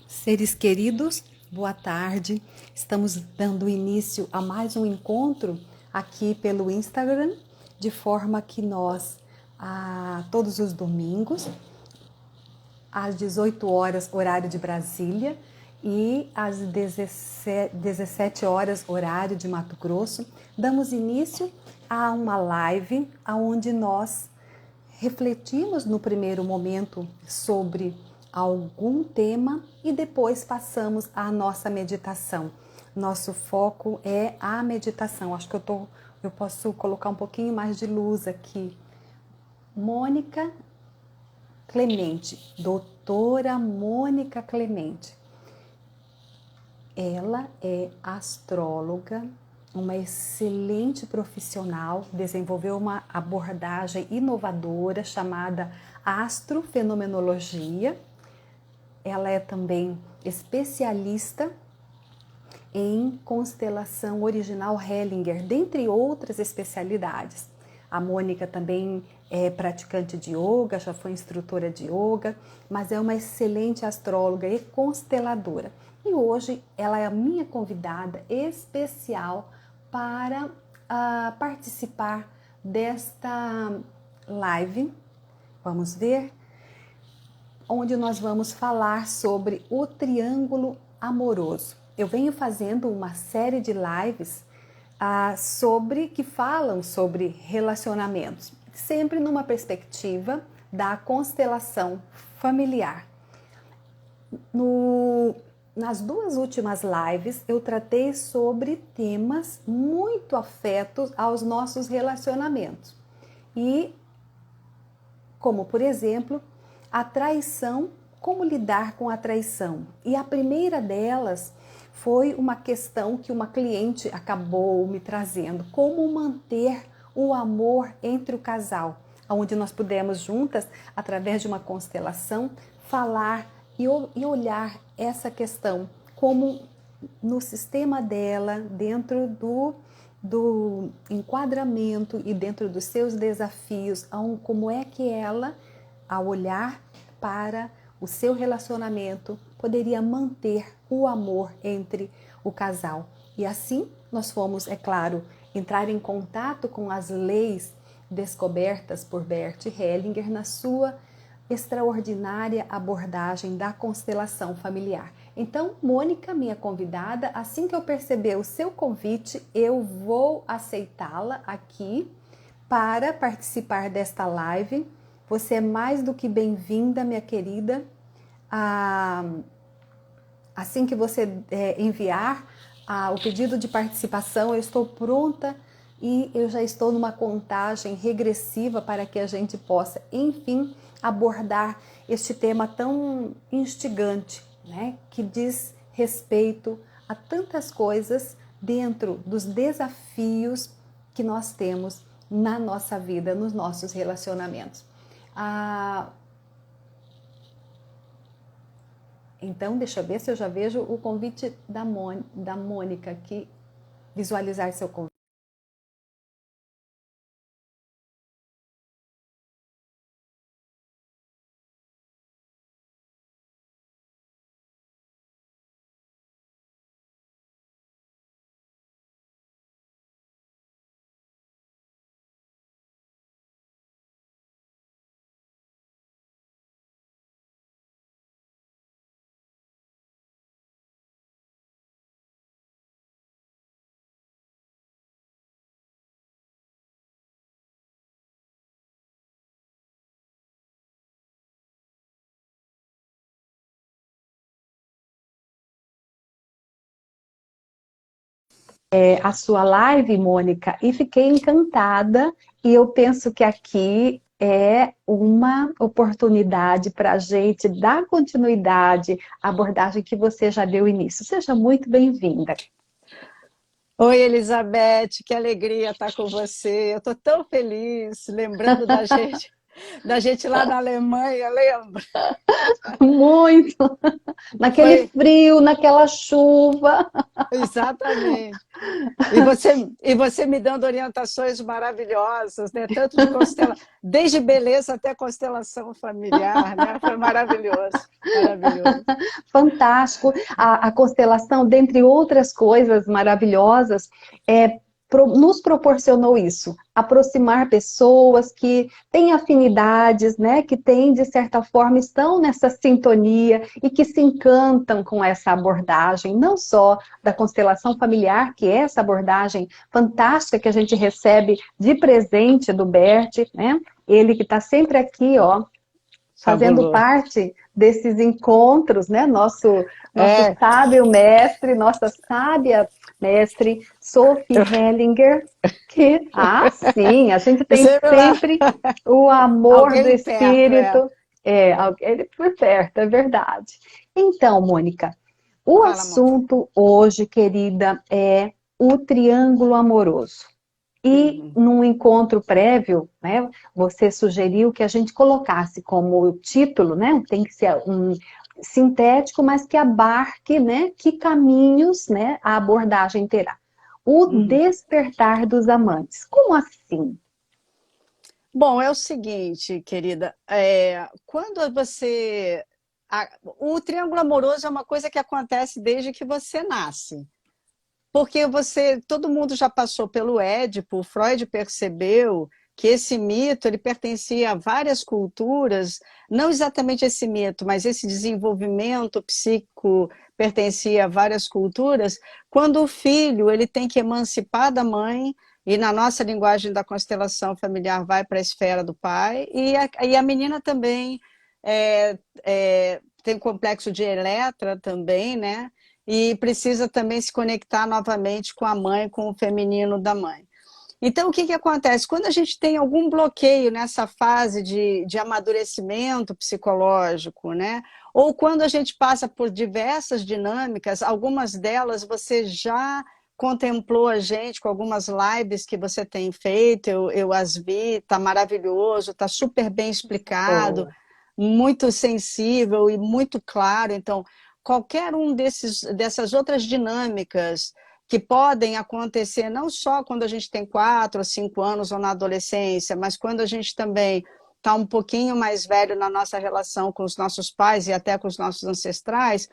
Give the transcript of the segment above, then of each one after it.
Seres queridos, boa tarde. Estamos dando início a mais um encontro aqui pelo Instagram, de forma que nós, todos os domingos, às 18 horas, horário de Brasília, e às 17 horas, horário de Mato Grosso, damos início a uma live onde nós refletimos no primeiro momento sobre algum tema e depois passamos à nossa meditação. Nosso foco é a meditação. Acho que eu posso colocar um pouquinho mais de luz aqui. Mônica Clemente, doutora Mônica Clemente. Ela é astróloga, uma excelente profissional, desenvolveu uma abordagem inovadora chamada astrofenomenologia. Ela é também especialista em constelação original Hellinger, dentre outras especialidades. A Mônica também é praticante de yoga, já foi instrutora de yoga, mas é uma excelente astróloga e consteladora. E hoje ela é a minha convidada especial para participar desta live. Vamos ver, onde nós vamos falar sobre o triângulo amoroso. Eu venho fazendo uma série de lives que falam sobre relacionamentos, sempre numa perspectiva da constelação familiar. Nas duas últimas lives, eu tratei sobre temas muito afetos aos nossos relacionamentos. E, como por exemplo, a traição, como lidar com a traição. E a primeira delas foi uma questão que uma cliente acabou me trazendo, como manter o amor entre o casal, onde nós pudemos juntas, através de uma constelação, falar e olhar essa questão como no sistema dela, dentro do enquadramento e dentro dos seus desafios, como é que ela, ao olhar para o seu relacionamento, poderia manter o amor entre o casal. E assim nós fomos, é claro, entrar em contato com as leis descobertas por Bert Hellinger na sua extraordinária abordagem da constelação familiar. Então, Mônica, minha convidada, assim que eu perceber o seu convite, eu vou aceitá-la aqui para participar desta live. Você é mais do que bem-vinda, minha querida. Assim que você enviar o pedido de participação, eu estou pronta e eu já estou numa contagem regressiva para que a gente possa, enfim, abordar este tema tão instigante, né? Que diz respeito a tantas coisas dentro dos desafios que nós temos na nossa vida, nos nossos relacionamentos. Então, deixa eu ver se eu já vejo o convite da Mônica aqui, visualizar seu convite. A sua live, Mônica, e fiquei encantada, e eu penso que aqui é uma oportunidade para a gente dar continuidade à abordagem que você já deu início. Seja muito bem-vinda. Oi, Elizabeth, que alegria estar com você. Eu estou tão feliz, lembrando da gente. Da gente lá na Alemanha, lembra? Muito! Naquele Foi frio, naquela chuva. exatamente. E você me dando orientações maravilhosas, né? Tanto de desde beleza até constelação familiar, né? Foi maravilhoso, maravilhoso. Fantástico. A constelação, dentre outras coisas maravilhosas, nos proporcionou isso, aproximar pessoas que têm afinidades, né, que têm, de certa forma, estão nessa sintonia e que se encantam com essa abordagem, não só da constelação familiar, que é essa abordagem fantástica que a gente recebe de presente do Bert, né, ele que está sempre aqui, ó, fazendo Fabuloso. parte desses encontros, né? Nosso É, sábio mestre, nossa sábia mestre, Sophie Hellinger, que, sim, a gente tem sempre lá, sempre o amor do alguém perto, é. espírito, ele por perto, é verdade. Então, Mônica, o Fala, amor. assunto hoje, querida, é o triângulo amoroso. E Uhum. num encontro prévio, né, você sugeriu que a gente colocasse como título, né, tem que ser um sintético, mas que abarque, né, que caminhos, né, a abordagem terá. O Uhum. despertar dos amantes. Como assim? Bom, é o seguinte, querida, quando o triângulo amoroso é uma coisa que acontece desde que você nasce. Porque todo mundo já passou pelo Édipo, Freud percebeu que esse mito ele pertencia a várias culturas, não exatamente esse mito, mas esse desenvolvimento psíquico pertencia a várias culturas, quando o filho ele tem que emancipar da mãe, e na nossa linguagem da constelação familiar vai para a esfera do pai, e a menina também tem o complexo de Eletra também, né? E precisa também se conectar novamente com a mãe, com o feminino da mãe. Então, o que acontece? Quando a gente tem algum bloqueio nessa fase de amadurecimento psicológico, né? Ou quando a gente passa por diversas dinâmicas, algumas delas você já contemplou a gente com algumas lives que você tem feito, eu as vi, está maravilhoso, está super bem explicado, Boa. muito sensível e muito claro. Então, qualquer dessas outras dinâmicas que podem acontecer não só quando a gente tem 4 ou 5 anos ou na adolescência, mas quando a gente também está um pouquinho mais velho na nossa relação com os nossos pais e até com os nossos ancestrais,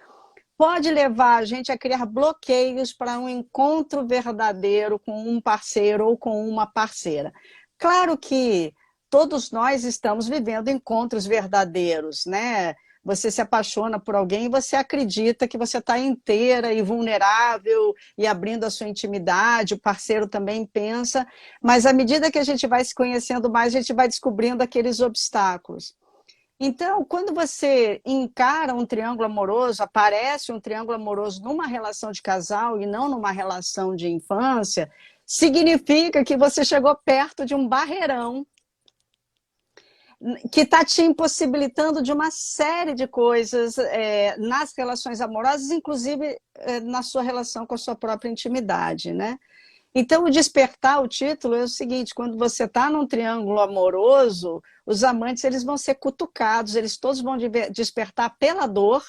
pode levar a gente a criar bloqueios para um encontro verdadeiro com um parceiro ou com uma parceira. Claro que todos nós estamos vivendo encontros verdadeiros, né? Você se apaixona por alguém e você acredita que você está inteira e vulnerável e abrindo a sua intimidade, o parceiro também pensa, mas à medida que a gente vai se conhecendo mais, a gente vai descobrindo aqueles obstáculos. Então, quando você encara um triângulo amoroso, aparece um triângulo amoroso numa relação de casal e não numa relação de infância, significa que você chegou perto de um barreirão que está te impossibilitando de uma série de coisas nas relações amorosas, inclusive na sua relação com a sua própria intimidade, né? Então, o despertar, o título é o seguinte: quando você está num triângulo amoroso, os amantes eles vão ser cutucados, eles todos vão despertar pela dor,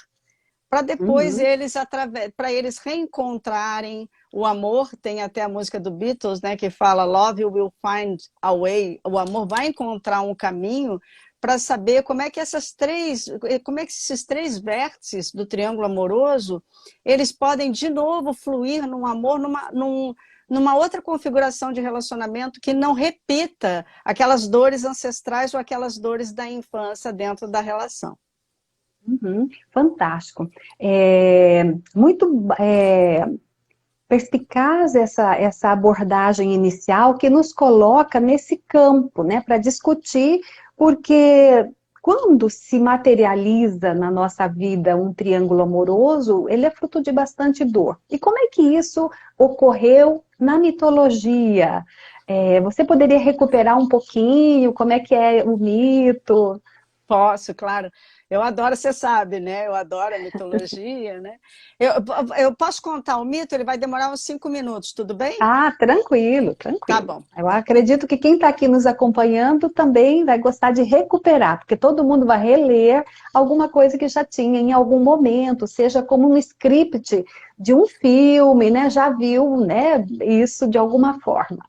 para depois Uhum. para eles reencontrarem o amor. Tem até a música do Beatles, né, que fala Love will find a way, o amor vai encontrar um caminho, para saber como é que esses três vértices do triângulo amoroso, eles podem de novo fluir num amor, numa outra configuração de relacionamento que não repita aquelas dores ancestrais ou aquelas dores da infância dentro da relação. Uhum, fantástico. Muito perspicaz essa abordagem inicial que nos coloca nesse campo, né, para discutir, porque quando se materializa na nossa vida um triângulo amoroso, ele é fruto de bastante dor. E como é que isso ocorreu na mitologia? Você poderia recuperar um pouquinho como é que é o mito? Posso, claro. Eu adoro, você sabe, né? Eu adoro a mitologia, né? Eu, eu posso contar o mito? Ele vai demorar uns 5 minutos, tudo bem? Ah, tranquilo, Tá tranquilo. bom. Eu acredito que quem está aqui nos acompanhando também vai gostar de recuperar, porque todo mundo vai reler alguma coisa que já tinha em algum momento, seja como um script de um filme, né? Já viu, né? Isso de alguma forma.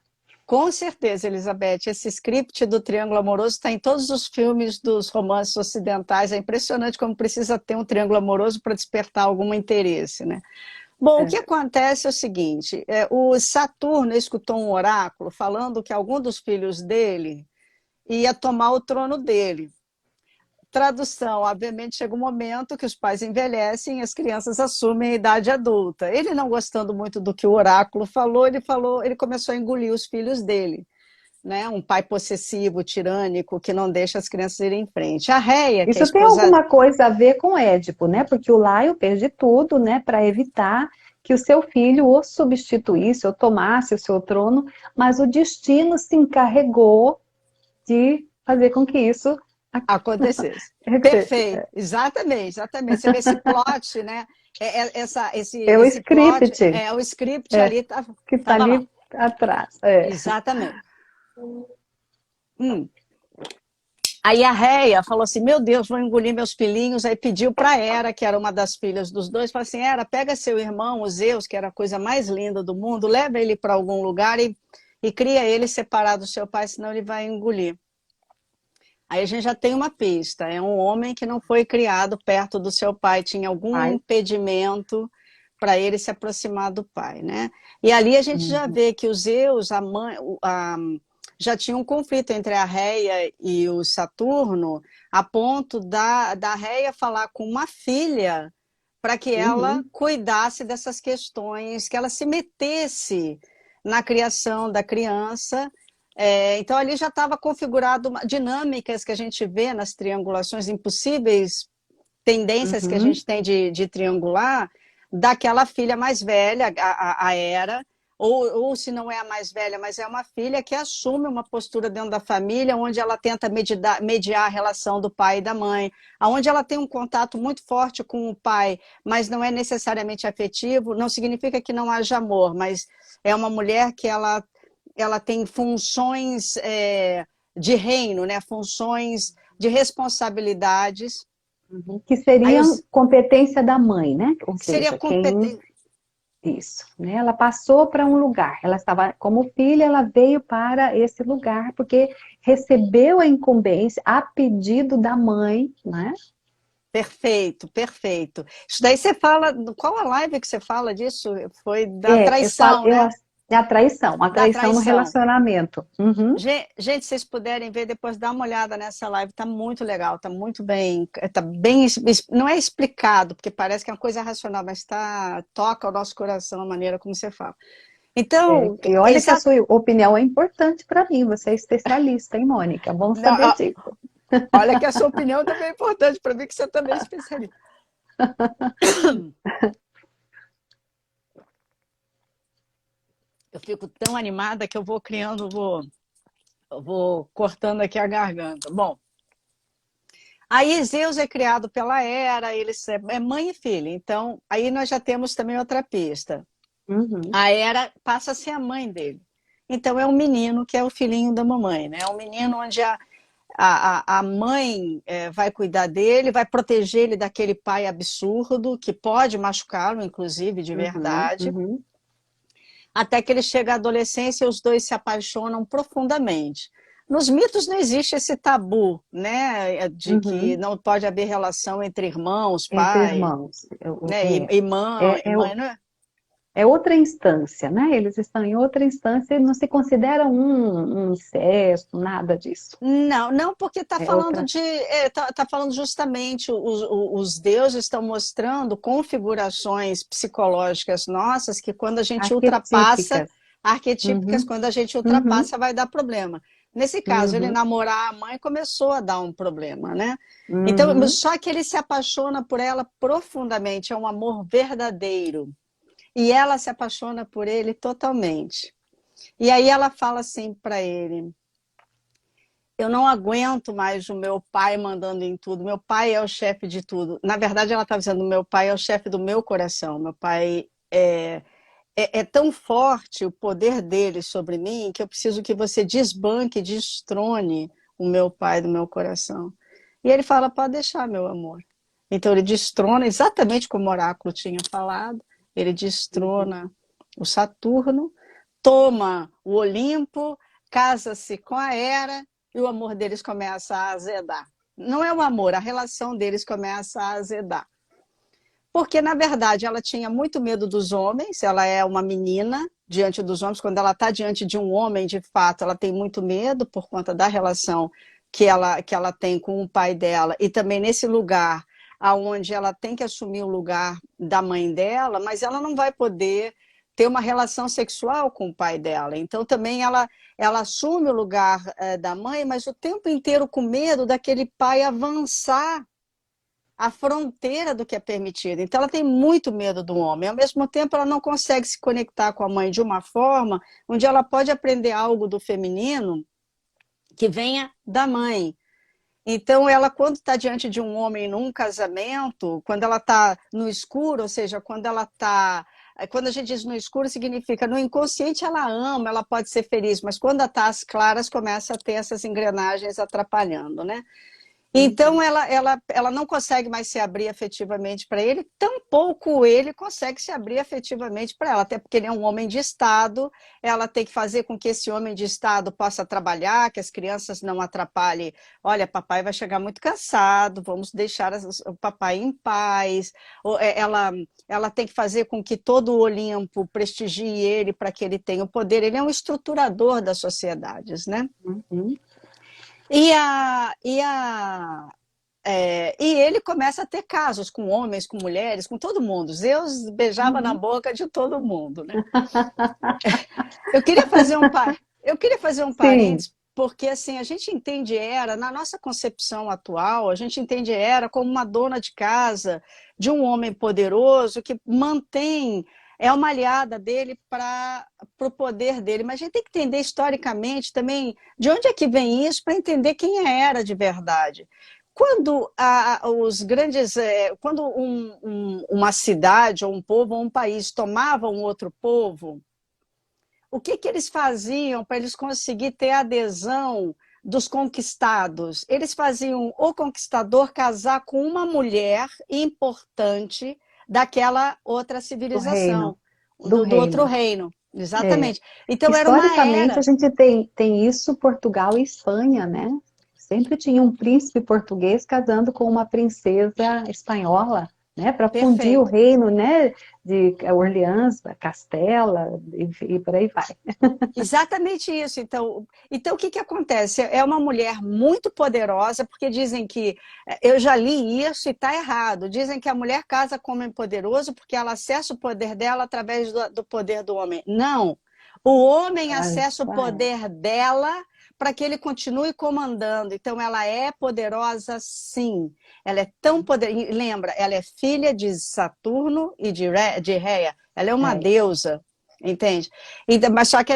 Com certeza, Elizabeth. Esse script do Triângulo Amoroso está em todos os filmes dos romances ocidentais. É impressionante como precisa ter um triângulo amoroso para despertar algum interesse, né? Bom, o que É. acontece é o seguinte: o Saturno escutou um oráculo falando que algum dos filhos dele ia tomar o trono dele. Tradução, obviamente, chega um momento que os pais envelhecem e as crianças assumem a idade adulta. Ele não gostando muito do que o oráculo, ele começou a engolir os filhos dele, né? Um pai possessivo, tirânico, que não deixa as crianças irem em frente. A Réia, que é a Isso tem esposa. alguma coisa a ver com Édipo, né? Porque o Laio perde tudo, né, para evitar que o seu filho o substituísse ou tomasse o seu trono, mas o destino se encarregou de fazer com que isso Acontecesse. acontecesse. Perfeito, exatamente, exatamente. Você vê esse plot, né? É o Esse plot, script o script é, ali que está estava lá. ali atrás. É. Exatamente. Hum. Aí a Réia falou assim: Meu Deus, vou engolir meus filhinhos. Aí pediu para Hera, que era uma das filhas dos dois, falou assim: Hera, pega seu irmão, o Zeus, que era a coisa mais linda do mundo, leva ele para algum lugar e cria ele separado do seu pai, senão ele vai engolir. Aí a gente já tem uma pista: é um homem que não foi criado perto do seu pai, tinha algum Ai, impedimento para ele se aproximar do pai, né? E ali a gente já uhum, vê que os Zeus, a mãe, já tinha um conflito entre a Réia e o Saturno, a ponto da Réia falar com uma filha para que ela uhum, cuidasse dessas questões, que ela se metesse na criação da criança. Então ali já estava configurado dinâmicas que a gente vê nas triangulações impossíveis, tendências que a uhum. gente tem de triangular, daquela filha mais velha, a Hera, ou se não é a mais velha, mas é uma filha que assume uma postura dentro da família, onde ela tenta mediar a relação do pai e da mãe, onde ela tem um contato muito forte com o pai, mas não é necessariamente afetivo, não significa que não haja amor, mas é uma mulher que ela tem funções de reino, né? Funções de responsabilidades. Uhum. Que Aí seriam os, competência da mãe, né? Ou seria seja, quem competente. isso, né? Ela passou para um lugar. Ela estava como filha, ela veio para esse lugar porque recebeu a incumbência a pedido da mãe, né? Perfeito, perfeito. Isso daí você fala. Qual a live que você fala disso? Foi da Eu falo, traição, né? é a Da traição no traição. relacionamento. Uhum. Gente, se vocês puderem ver, depois dá uma olhada nessa live, tá muito legal, tá muito bem, tá bem, não é explicado, porque parece que é uma coisa racional, mas toca o nosso coração a maneira como você fala. É, Então, e olha que a sua opinião é importante para mim. Você é especialista, hein, Mônica? Bom saber disso. olha que a sua opinião também é importante para mim, que você também é especialista. Eu fico tão animada que eu vou criando, eu vou cortando aqui a garganta. Bom, aí Zeus é criado pela Hera, eles é mãe e filha. Então, aí nós já temos também outra pista. Uhum. A Hera passa a ser a mãe dele. Então é um menino que é o filhinho da mamãe, né? É um menino onde a mãe vai cuidar dele, vai proteger ele daquele pai absurdo que pode machucá-lo, inclusive, de Uhum. verdade. Uhum. Até que ele chega à adolescência e os dois se apaixonam profundamente. Nos mitos não existe esse tabu, né, de que Uhum. não pode haver relação entre irmãos, Entre pai, irmãos. né, É, e é, mãe, né? é outra instância, né? Eles estão em outra instância e não se considera um incesto, nada disso. Não, não, porque está É falando outra tá falando justamente, os deuses estão mostrando configurações psicológicas nossas que quando a gente ultrapassa, arquetípicas. arquetípicas, Uhum. quando a gente Uhum. ultrapassa vai dar problema. Nesse caso, ele Uhum. namorar a mãe começou a dar um problema, né? Então, Uhum. só que ele se apaixona por ela profundamente, é um amor verdadeiro. E ela se apaixona por ele totalmente. E aí ela fala assim para ele: eu não aguento mais o meu pai mandando em tudo. Meu pai é o chefe de tudo. Na verdade, ela está dizendo, meu pai é o chefe do meu coração. Meu pai é tão forte o poder dele sobre mim que eu preciso que você desbanque, destrone o meu pai do meu coração. E ele fala, pode deixar, meu amor. Então ele destrona, exatamente como o oráculo tinha falado, ele destrona o Saturno, toma o Olimpo, casa-se com a Hera e o amor deles começa a azedar. Não é o amor, a relação deles começa a azedar. Porque, na verdade, ela tinha muito medo dos homens, ela é uma menina diante dos homens, quando ela está diante de um homem, de fato, ela tem muito medo por conta da relação que ela tem com o pai dela, e também nesse lugar aonde ela tem que assumir o lugar da mãe dela, mas ela não vai poder ter uma relação sexual com o pai dela. Então, também ela assume o lugar da mãe, mas o tempo inteiro com medo daquele pai avançar a fronteira do que é permitido. Então, ela tem muito medo do homem. Ao mesmo tempo, ela não consegue se conectar com a mãe de uma forma onde ela pode aprender algo do feminino que venha da mãe. Então, ela, quando está diante de um homem num casamento, quando ela está no escuro, ou seja, quando ela está. Quando a gente diz no escuro, significa no inconsciente ela ama, ela pode ser feliz, mas quando está às claras, começa a ter essas engrenagens atrapalhando, né? Então, ela não consegue mais se abrir afetivamente para ele, tampouco ele consegue se abrir afetivamente para ela, até porque ele é um homem de Estado, ela tem que fazer com que esse homem de Estado possa trabalhar, que as crianças não atrapalhem. Olha, papai vai chegar muito cansado, vamos deixar o papai em paz. Ela tem que fazer com que todo o Olimpo prestigie ele para que ele tenha o poder. Ele é um estruturador das sociedades, né? Uhum. E ele começa a ter casos com homens, com mulheres, com todo mundo. Zeus beijava na Uhum. boca de todo mundo, né? Eu queria fazer um Sim, parênteses, porque assim, a gente entende Hera, na nossa concepção atual, a gente entende Hera como uma dona de casa, de um homem poderoso que mantém, é uma aliada dele para o poder dele. Mas a gente tem que entender historicamente também de onde é que vem isso para entender quem é Hera de verdade. Quando quando uma cidade ou um povo ou um país tomava um outro povo, o que eles faziam para eles conseguir ter a adesão dos conquistados? Eles faziam o conquistador casar com uma mulher importante daquela outra do reino, civilização, do do outro reino. reino. É. Exatamente. Então era uma Historicamente, a era. gente tem isso Portugal e Espanha, né? Sempre tinha um príncipe português casando com uma princesa espanhola, né? Para fundir o Perfeito. reino, né? De Orleans, Castela e por aí vai. Exatamente isso. Então o que acontece? É uma mulher muito poderosa, porque dizem que, eu já li isso e está errado, dizem que a mulher casa com um homem poderoso porque ela acessa o poder dela através do poder do homem. Não. O homem acessa o poder dela para que ele continue comandando. Então, ela é poderosa, sim. Ela é tão poderosa. Lembra, ela é filha de Saturno e de Reia. Ela é uma É. deusa. Entende? Mas só que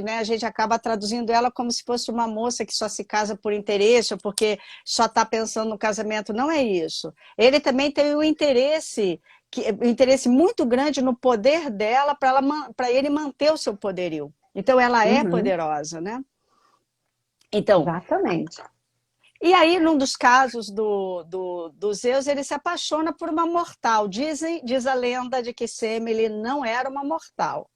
né, a gente acaba traduzindo ela como se fosse uma moça que só se casa por interesse ou porque só está pensando no casamento. Não é isso. Ele também tem um interesse muito grande no poder dela para ele manter o seu poderio. Então ela é Uhum, poderosa, né? Então, exatamente. e aí, num dos casos do Zeus, ele se apaixona por uma mortal. Diz a lenda de que Semele não era uma mortal,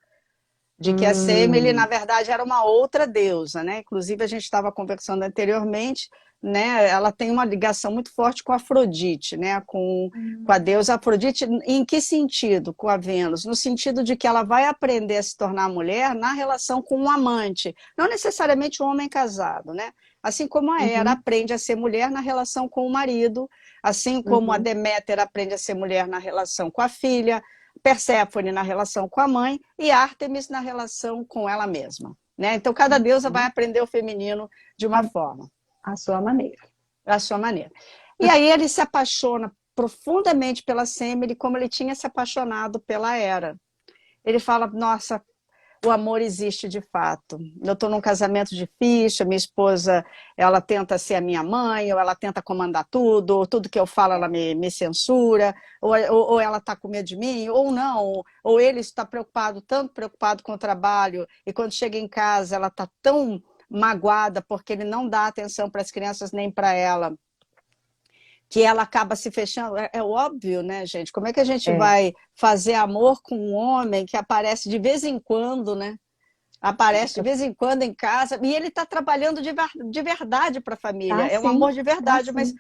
de que a Semele, na Hum, verdade, era uma outra deusa, né? Inclusive, a gente estava conversando anteriormente, né? Ela tem uma ligação muito forte com Afrodite, né? Com a deusa Afrodite. Em que sentido? Com a Vênus? No sentido de que ela vai aprender a se tornar mulher na relação com um amante, não necessariamente um homem casado, né? Assim como a Hera uhum, aprende a ser mulher na relação com o marido, assim como a uhum, Deméter aprende a ser mulher na relação com a filha, Perséfone na relação com a mãe e Ártemis na relação com ela mesma. Né? Então, cada deusa vai uhum. aprender o feminino de A, uma forma, a sua maneira. da sua maneira. E aí ele se apaixona profundamente pela Semele, como ele tinha se apaixonado pela Hera. Ele fala, nossa, o amor existe de fato. Eu estou num casamento difícil, minha esposa, ela tenta ser a minha mãe, ou ela tenta comandar tudo, ou tudo que eu falo ela me censura, ou ela está com medo de mim, ou não, ou ele está preocupado, tanto preocupado com o trabalho, e quando chega em casa ela está tão magoada porque ele não dá atenção para as crianças nem para ela, que ela acaba se fechando. É óbvio, né, gente? Como é que a gente É. vai fazer amor com um homem que aparece de vez em quando, né? Aparece de vez em quando em casa, e ele está trabalhando de verdade para a família. Tá É um sim, amor de tá verdade, sim.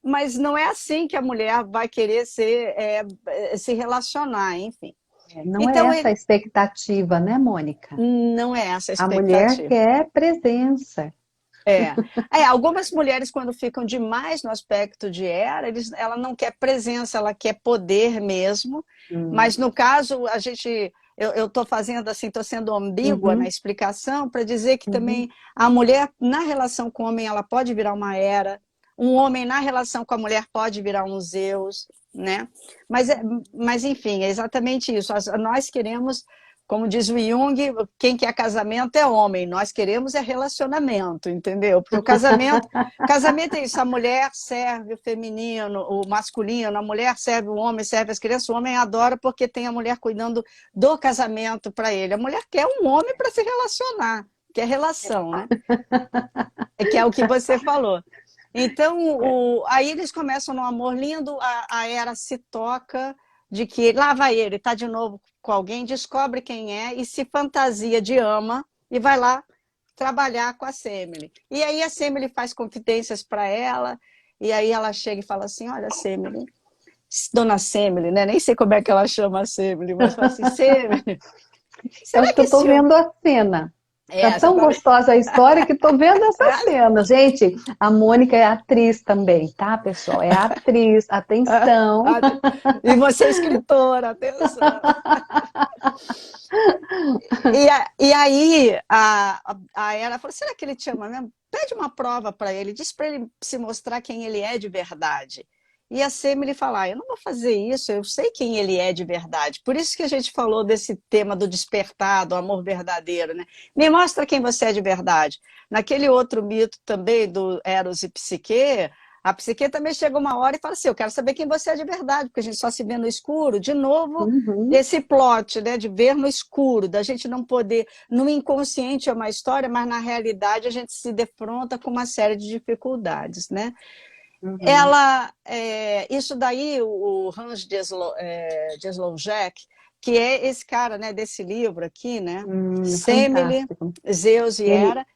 mas não é assim que a mulher vai querer se relacionar, enfim. Não é Então, essa a ele expectativa, né, Mônica? não é essa a A mulher expectativa. quer presença. É. Algumas mulheres, quando ficam demais no aspecto de era, ela não quer presença, ela quer poder mesmo. Mas Hum. no caso, eu estou fazendo assim, estou sendo ambígua na Uhum, explicação para dizer que uhum. também a mulher, na relação com o homem, ela pode virar uma Hera, um homem na relação com a mulher pode virar um Zeus, né? Mas, mas enfim, é exatamente isso. Nós queremos, como diz o Jung, quem quer casamento é homem, nós queremos é relacionamento, entendeu? Porque casamento é isso, a mulher serve o feminino, o masculino, a mulher serve o homem, serve as crianças, o homem adora porque tem a mulher cuidando do casamento para ele. A mulher quer um homem para se relacionar, que é relação, né? Que é o que você falou. Então, aí eles começam no amor lindo, a Hera se toca de que lá vai ele, está de novo com alguém, descobre quem é e se fantasia de ama e vai lá trabalhar com a Semele. E aí a Semele faz confidências para ela, e aí ela chega e fala assim, olha, Semele, dona Semele, né? Nem sei como é que ela chama a Semele, mas fala assim, Semele, Eu será acho que que eu estou esse homem... vendo a cena. Tá Você tão tá... gostosa a história que estou vendo essa cena. Gente, a Mônica é atriz também, tá, pessoal? É atriz, atenção. E você é escritora, atenção. E aí a Hera falou: será que ele te ama mesmo? Pede uma prova para ele, diz para ele se mostrar quem ele é de verdade. E a Semele fala: eu não vou fazer isso, eu sei quem ele é de verdade. Por isso que a gente falou desse tema do despertar, do amor verdadeiro, né? Me mostra quem você é de verdade. Naquele outro mito também do Eros e Psique, a Psique também chega uma hora e fala assim: eu quero saber quem você é de verdade, porque a gente só se vê no escuro. De novo, Uhum. esse plot, né, de ver no escuro, da gente não poder, no inconsciente é uma história, mas na realidade a gente se defronta com uma série de dificuldades, né? Uhum. Isso daí, o Hans Deslojac, que é esse cara, né, desse livro aqui, né? Semele, Fantástico. Zeus e Ele, Hera.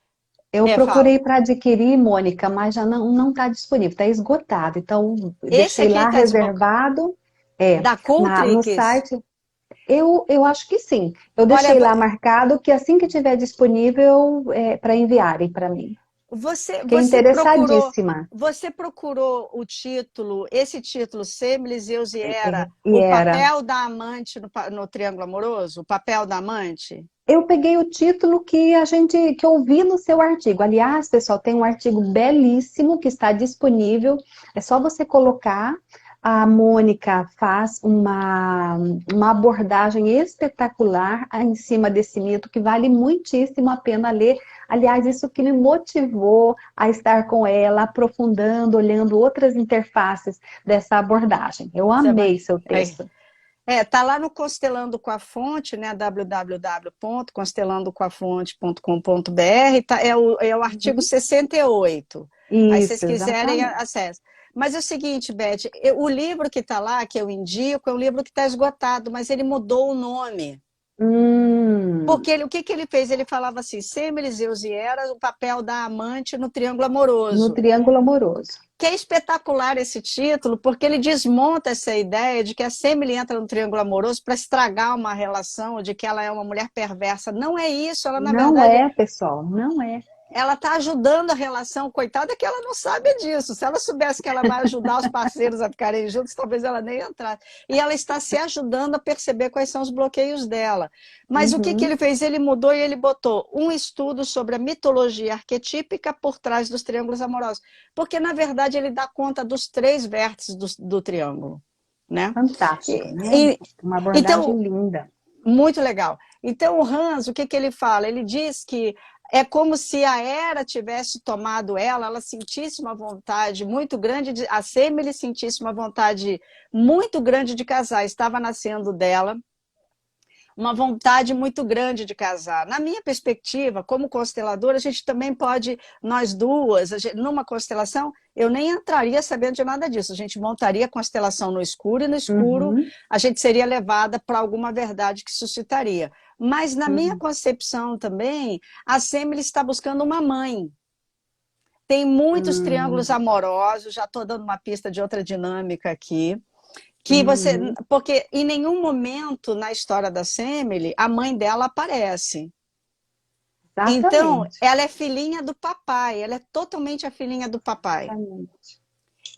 eu Fala. procurei para adquirir, Mônica, mas já não está disponível, está esgotado. Então, Esse deixei aqui lá está reservado, da no Cultrix. site. Eu acho que sim. Eu Olha, deixei lá marcado que assim que tiver disponível, para enviarem para mim. Você, Fiquei você procurou, interessadíssima. você procurou o título, esse título, Semele, Zeus e Hera, E o era. papel da amante no Triângulo Amoroso, o papel da amante? Eu peguei o título que eu vi no seu artigo. Aliás, pessoal, tem um artigo belíssimo que está disponível. É só você colocar. A Mônica faz uma abordagem espetacular em cima desse mito, que vale muitíssimo a pena ler. Aliás, isso que me motivou a estar com ela, aprofundando, olhando outras interfaces dessa abordagem. Eu Você vai. amei seu Aí. texto. Tá lá no Constelando com a Fonte, né? www.constelandocoafonte.com.br, é o artigo Uhum. 68. Aí, se vocês Isso, quiserem, exatamente. acesso. Mas é o seguinte, Beth, o livro que está lá, que eu indico, é um livro que está esgotado, mas ele mudou o nome. Hum. Porque o que ele fez? Ele falava assim, Semele, Zeus e Hera, o papel da amante no triângulo No amoroso. Triângulo Amoroso. Que é espetacular esse título, porque ele desmonta essa ideia de que a Semele entra no triângulo amoroso para estragar uma relação, de que ela é uma mulher perversa. Não é isso, ela, na Não verdade, é, pessoal, não é. ela está ajudando a relação, coitada que ela não sabe disso. Se ela soubesse que ela vai ajudar os parceiros a ficarem juntos, talvez ela nem entrasse. E ela está se ajudando a perceber quais são os bloqueios dela. Mas o que Uhum. ele fez? Ele mudou e ele botou um estudo sobre a mitologia arquetípica por trás dos triângulos amorosos. Porque, na verdade, ele dá conta dos três vértices do triângulo. Né? Fantástico, E, né? e, Uma então, abordagem linda. muito legal. Então, o Hans, o que que ele fala? Ele diz que é como se a Hera tivesse tomado ela sentisse uma vontade muito grande, a Semele sentisse uma vontade muito grande de casar, estava nascendo dela uma vontade muito grande de casar. Na minha perspectiva, como consteladora, a gente também pode, nós duas, numa constelação, eu nem entraria sabendo de nada disso. A gente montaria a constelação no escuro, e no escuro Uhum, a gente seria levada para alguma verdade que suscitaria. Mas na minha uhum, concepção também, a Semele está buscando uma mãe. Tem muitos triângulos uhum, amorosos, já estou dando uma pista de outra dinâmica aqui, que você, uhum. porque em nenhum momento na história da Semele a mãe dela aparece. Então, Exatamente. ela é filhinha do papai, ela é totalmente a filhinha do papai. Exatamente.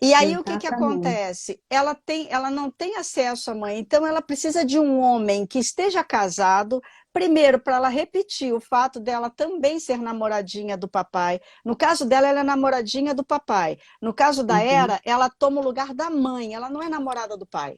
E aí o que que Exatamente. acontece? Ela não tem acesso à mãe, então ela precisa de um homem que esteja casado, primeiro para ela repetir o fato dela também ser namoradinha do papai. No caso dela, ela é namoradinha do papai. No caso da Uhum, Hera, ela toma o lugar da mãe, ela não é namorada do pai.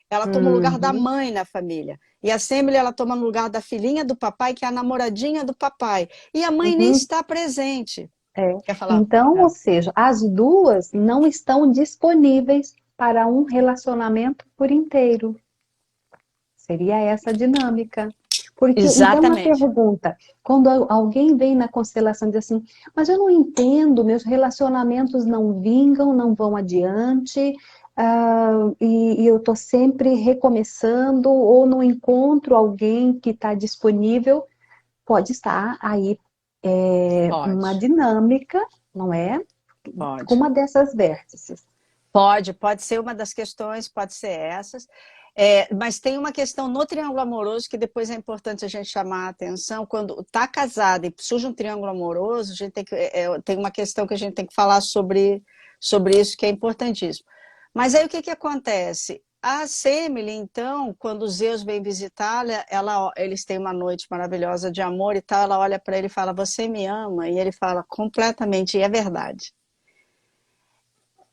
Ela toma o lugar da uhum, mãe na família. E a Semele, ela toma no lugar da filhinha do papai, que é a namoradinha do papai. E a mãe nem uhum. está presente. É. Quer falar? Então, ou É. seja, as duas não estão disponíveis para um relacionamento por inteiro. Seria essa a dinâmica. Porque, então, uma Exatamente. pergunta: quando alguém vem na constelação e diz assim, mas eu não entendo, meus relacionamentos não vingam, não vão adiante, e eu estou sempre recomeçando, ou não encontro alguém que está disponível, pode estar aí uma Pode, dinâmica, não é? Com pode. uma dessas vértices. Pode ser uma das questões, pode ser essas. É, mas tem uma questão no triângulo amoroso que depois é importante a gente chamar a atenção. Quando está casada e surge um triângulo amoroso, a gente tem uma questão que a gente tem que falar sobre isso, que é importantíssimo. Mas aí o que acontece? A Semele, então, quando Zeus vem visitá-la, eles têm uma noite maravilhosa de amor e tal, ela olha para ele e fala, você me ama? E ele fala, completamente, e é verdade.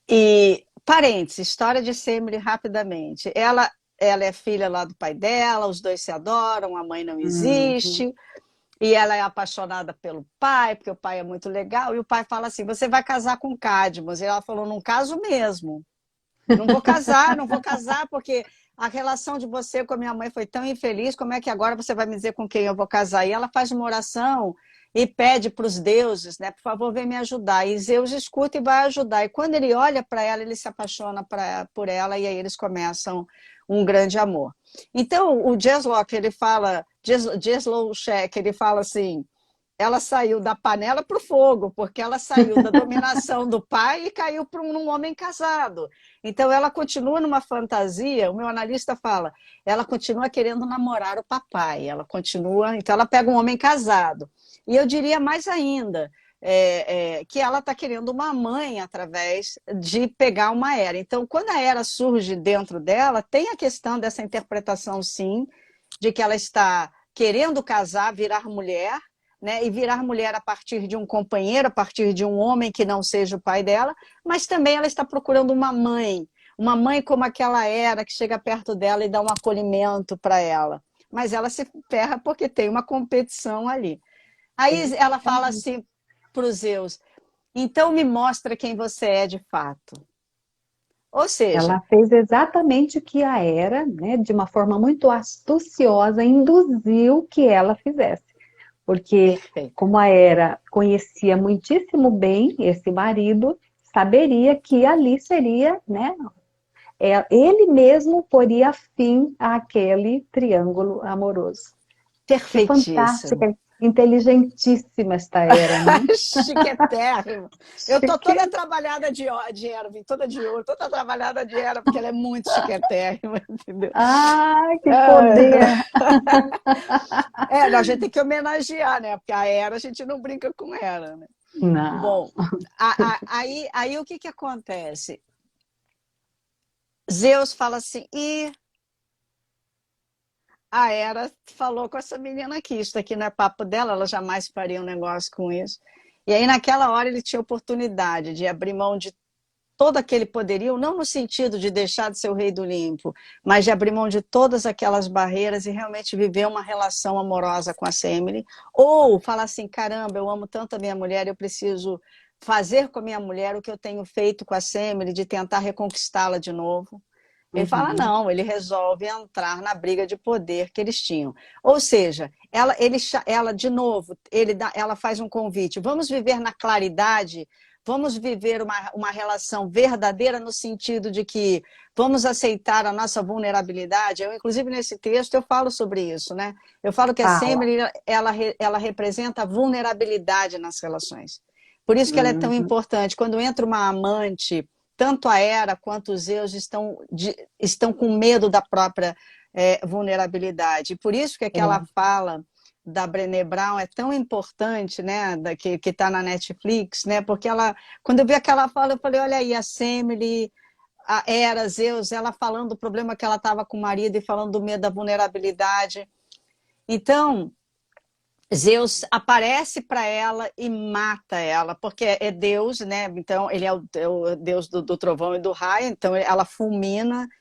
E, parênteses, história de Semele rapidamente. Ela é filha lá do pai dela, os dois se adoram, a mãe não Uhum. existe, e ela é apaixonada pelo pai, porque o pai é muito legal, e o pai fala assim, você vai casar com Cadmus. E ela falou, não caso mesmo. Não vou casar, não vou casar, porque a relação de você com a minha mãe foi tão infeliz, como é que agora você vai me dizer com quem eu vou casar? E ela faz uma oração e pede para os deuses, né? Por favor, vem me ajudar. E Zeus escuta e vai ajudar. E quando ele olha para ela, ele se apaixona por ela, e aí eles começam um grande amor. Então, o Geslock, ele fala, Geslowcheck, ele fala assim, ela saiu da panela para o fogo, porque ela saiu da dominação do pai e caiu para um homem casado. Então, ela continua numa fantasia, o meu analista fala, ela continua querendo namorar o papai, ela continua, então ela pega um homem casado. E eu diria mais ainda, que ela está querendo uma mãe através de pegar uma Hera. Então, quando a Hera surge dentro dela, tem a questão dessa interpretação, sim, de que ela está querendo casar, virar mulher, né, e virar mulher a partir de um companheiro, a partir de um homem que não seja o pai dela, mas também ela está procurando uma mãe como aquela Hera, que chega perto dela e dá um acolhimento para ela. Mas ela se ferra porque tem uma competição ali. Aí ela fala Exatamente. assim para os Zeus, então me mostra quem você é de fato. Ou seja, Ela fez exatamente o que a Hera, né, de uma forma muito astuciosa, induziu que ela fizesse. Porque, perfeito. como a Hera conhecia muitíssimo bem esse marido, saberia que ali seria, né, ele mesmo poria fim àquele triângulo amoroso. Que Perfeitíssimo. fantástica, inteligentíssima esta Hera, né? Chiquetérrimo. Eu tô toda Chique. trabalhada de erva, toda de ouro, toda trabalhada de erva, porque ela é muito chiquetérrima, entendeu? Ai, que poder! Ah, a gente tem que homenagear, né? Porque a Hera, a gente não brinca com ela, né? Não. Bom, aí o que que acontece? Zeus fala assim, e a Hera falou com essa menina aqui, isso aqui não é papo dela, ela jamais faria um negócio com isso. E aí naquela hora ele tinha oportunidade de abrir mão de todo aquele poderio, não no sentido de deixar de ser o rei do Olimpo, mas de abrir mão de todas aquelas barreiras e realmente viver uma relação amorosa com a Semele, ou falar assim, caramba, eu amo tanto a minha mulher, eu preciso fazer com a minha mulher o que eu tenho feito com a Semele, de tentar reconquistá-la de novo. Ele fala, Uhum. não, ele resolve entrar na briga de poder que eles tinham. Ou seja, ela de novo, ela faz um convite, vamos viver na claridade, vamos viver uma relação verdadeira no sentido de que vamos aceitar a nossa vulnerabilidade. Eu, inclusive, nesse texto, eu falo sobre isso, né? Eu falo que a Fala. Semele, ela representa a vulnerabilidade nas relações. Por isso que ela é tão Uhum. importante. Quando entra uma amante, tanto a Hera quanto os Zeus estão com medo da própria vulnerabilidade. Por isso que aquela É. fala da Brené Brown é tão importante, né, que está na Netflix, né, porque ela, quando eu vi aquela fala, eu falei, olha aí, a Semele, a Hera, Zeus, ela falando do problema que ela estava com o marido e falando do medo da vulnerabilidade. Então, Zeus aparece para ela e mata ela, porque é Deus, né? Então ele é o Deus do trovão e do raio, então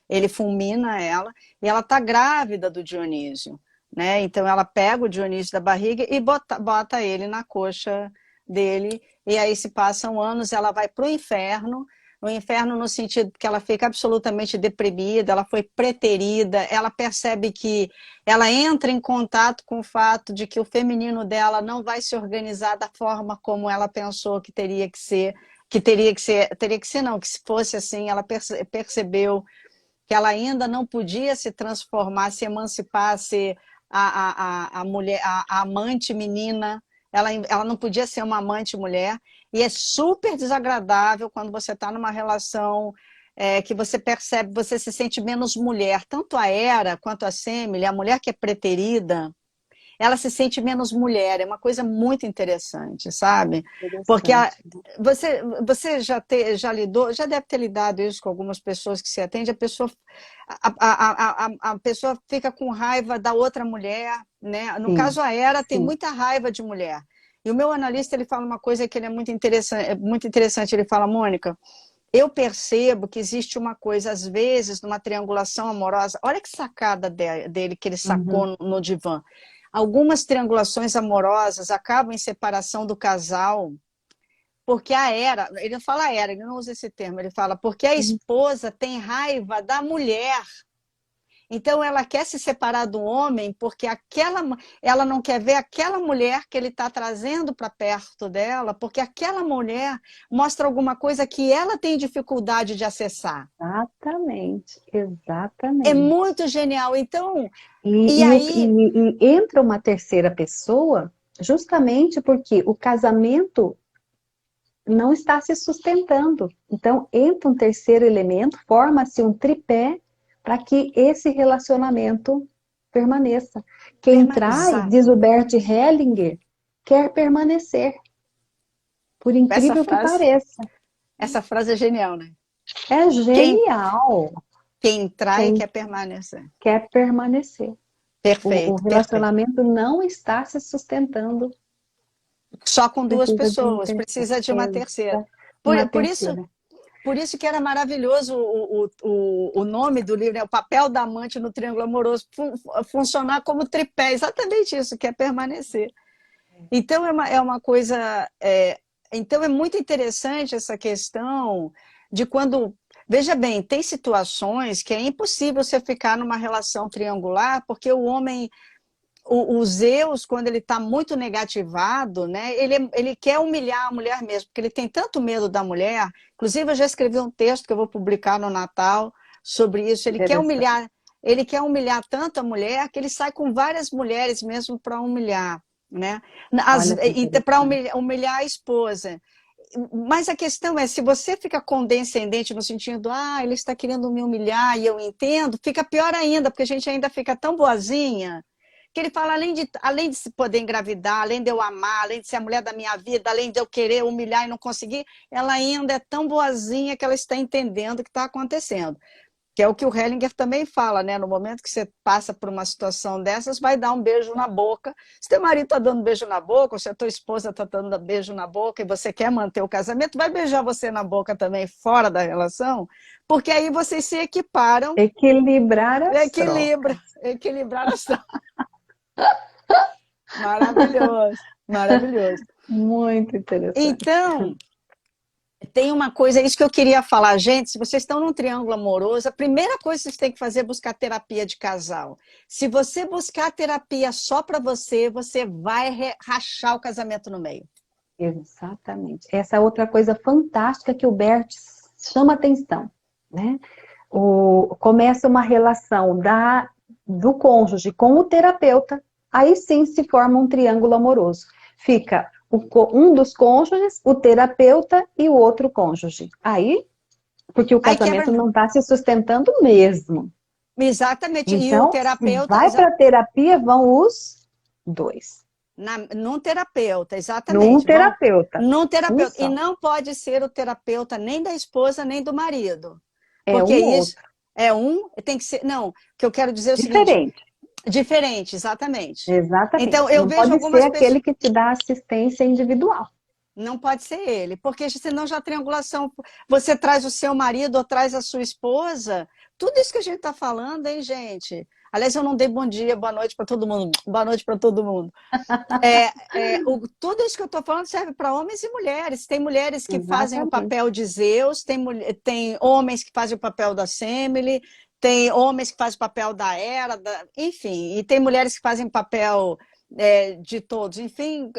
ele fulmina ela, e ela está grávida do Dionísio, né? Então ela pega o Dionísio da barriga e bota ele na coxa dele, e aí se passam anos, ela vai para o inferno, no inferno no sentido que ela fica absolutamente deprimida, ela foi preterida, ela percebe que ela entra em contato com o fato de que o feminino dela não vai se organizar da forma como ela pensou que teria que ser, não, que se fosse assim, ela percebeu que ela ainda não podia se transformar, se emancipar, ser a mulher, a amante menina, ela não podia ser uma amante mulher, e é super desagradável quando você está numa relação que você percebe, você se sente menos mulher, tanto a Hera quanto a Semele, a mulher que é preterida, ela se sente menos mulher, é uma coisa muito interessante, sabe? Porque Interessante. você já lidou, já deve ter lidado isso com algumas pessoas que se atende, a pessoa fica com raiva da outra mulher, né? No Sim, caso, a Hera tem sim. muita raiva de mulher. E o meu analista, ele fala uma coisa que ele é muito interessante, ele fala, Mônica, eu percebo que existe uma coisa, às vezes, numa triangulação amorosa, olha que sacada dele que ele Uhum. sacou no divã. Algumas triangulações amorosas acabam em separação do casal, porque a Hera, ele não fala Hera, ele não usa esse termo, ele fala porque a Uhum. esposa tem raiva da mulher. Então ela quer se separar do homem porque ela não quer ver aquela mulher que ele está trazendo para perto dela, porque aquela mulher mostra alguma coisa que ela tem dificuldade de acessar. Exatamente, É exatamente. muito genial. Então, E, e e, o- aí, e- e entra uma terceira pessoa justamente porque o casamento não está se sustentando. Então, entra um terceiro elemento, forma-se um tripé para que esse relacionamento permaneça. Quem traz, diz o exato. Bert Hellinger, quer permanecer, por Essa incrível que frase, pareça. essa frase é genial, né? É Quem, genial. quem trai Quem quer permanecer. quer permanecer. O Perfeito, perfeito. relacionamento não está se sustentando, Só com duas precisa de um pessoas, terceiro, precisa de uma terceira. Por, uma por isso, terceira. por isso que era maravilhoso o nome do livro, né? O papel da amante no triângulo amoroso, funcionar como tripé, exatamente isso, que é permanecer. Então é uma coisa. Então é muito interessante essa questão de quando. Veja bem, tem situações que é impossível você ficar numa relação triangular, porque o homem o Zeus, quando ele está muito negativado, né, ele quer humilhar a mulher mesmo, porque ele tem tanto medo da mulher. Inclusive, eu já escrevi um texto que eu vou publicar no Natal sobre isso. Interessante. Ele quer humilhar tanto a mulher que ele sai com várias mulheres mesmo para humilhar, né? Olha que E para interessante. humilhar a esposa. Mas a questão é, se você fica condescendente no sentido, ele está querendo me humilhar e eu entendo, fica pior ainda, porque a gente ainda fica tão boazinha que ele fala, além de se poder engravidar, além de eu amar, além de ser a mulher da minha vida, além de eu querer humilhar e não conseguir, ela ainda é tão boazinha que ela está entendendo o que está acontecendo. Que é o que o Hellinger também fala, né? No momento que você passa por uma situação dessas, vai dar um beijo na boca. Se teu marido está dando beijo na boca, ou se a tua esposa está dando beijo na boca e você quer manter o casamento, vai beijar você na boca também, fora da relação, porque aí vocês se equiparam, Equilibrar as trocas. equilibrar as trocas. Maravilhoso, maravilhoso. Muito interessante. Então, tem uma coisa, isso que eu queria falar, gente, se vocês estão num triângulo amoroso, a primeira coisa que vocês têm que fazer é buscar terapia de casal. Se você buscar terapia só para você, você vai rachar o casamento no meio. Exatamente. Essa é outra coisa fantástica que o Bert chama atenção, né? Começa uma relação do cônjuge com o terapeuta, aí sim se forma um triângulo amoroso. Fica um dos cônjuges, o terapeuta e o outro cônjuge. Aí, porque o casamento não está se sustentando mesmo. Exatamente. Então, e o terapeuta, se vai para a terapia, vão os dois. Num terapeuta, exatamente. Num terapeuta. Num terapeuta. E não pode ser o terapeuta nem da esposa, nem do marido. É porque isso outro. Tem que ser. Não, o que eu quero dizer é o diferente. seguinte. Diferente, exatamente. Exatamente. Então, eu não vejo pode algumas ser pessoas. Aquele que te dá assistência individual. Não pode ser ele, porque senão já a triangulação. Você traz o seu marido ou traz a sua esposa. Tudo isso que a gente está falando, hein, gente? Aliás, eu não dei bom dia, boa noite para todo mundo. Boa noite para todo mundo. Tudo isso que eu estou falando serve para homens e mulheres. Tem mulheres que fazem o papel de Zeus, tem homens que fazem o papel da Semele, tem homens que fazem o papel da Hera, enfim, e tem mulheres que fazem papel de todos. Enfim,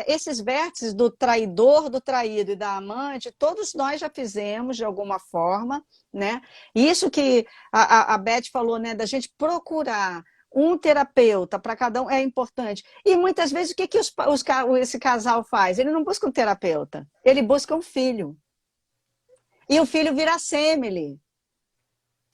esses vértices do traidor, do traído e da amante, todos nós já fizemos de alguma forma, né? Isso que a Beth falou, né, da gente procurar um terapeuta para cada um é importante. E muitas vezes o que esse casal faz? Ele não busca um terapeuta, ele busca um filho. E o filho vira a Semele.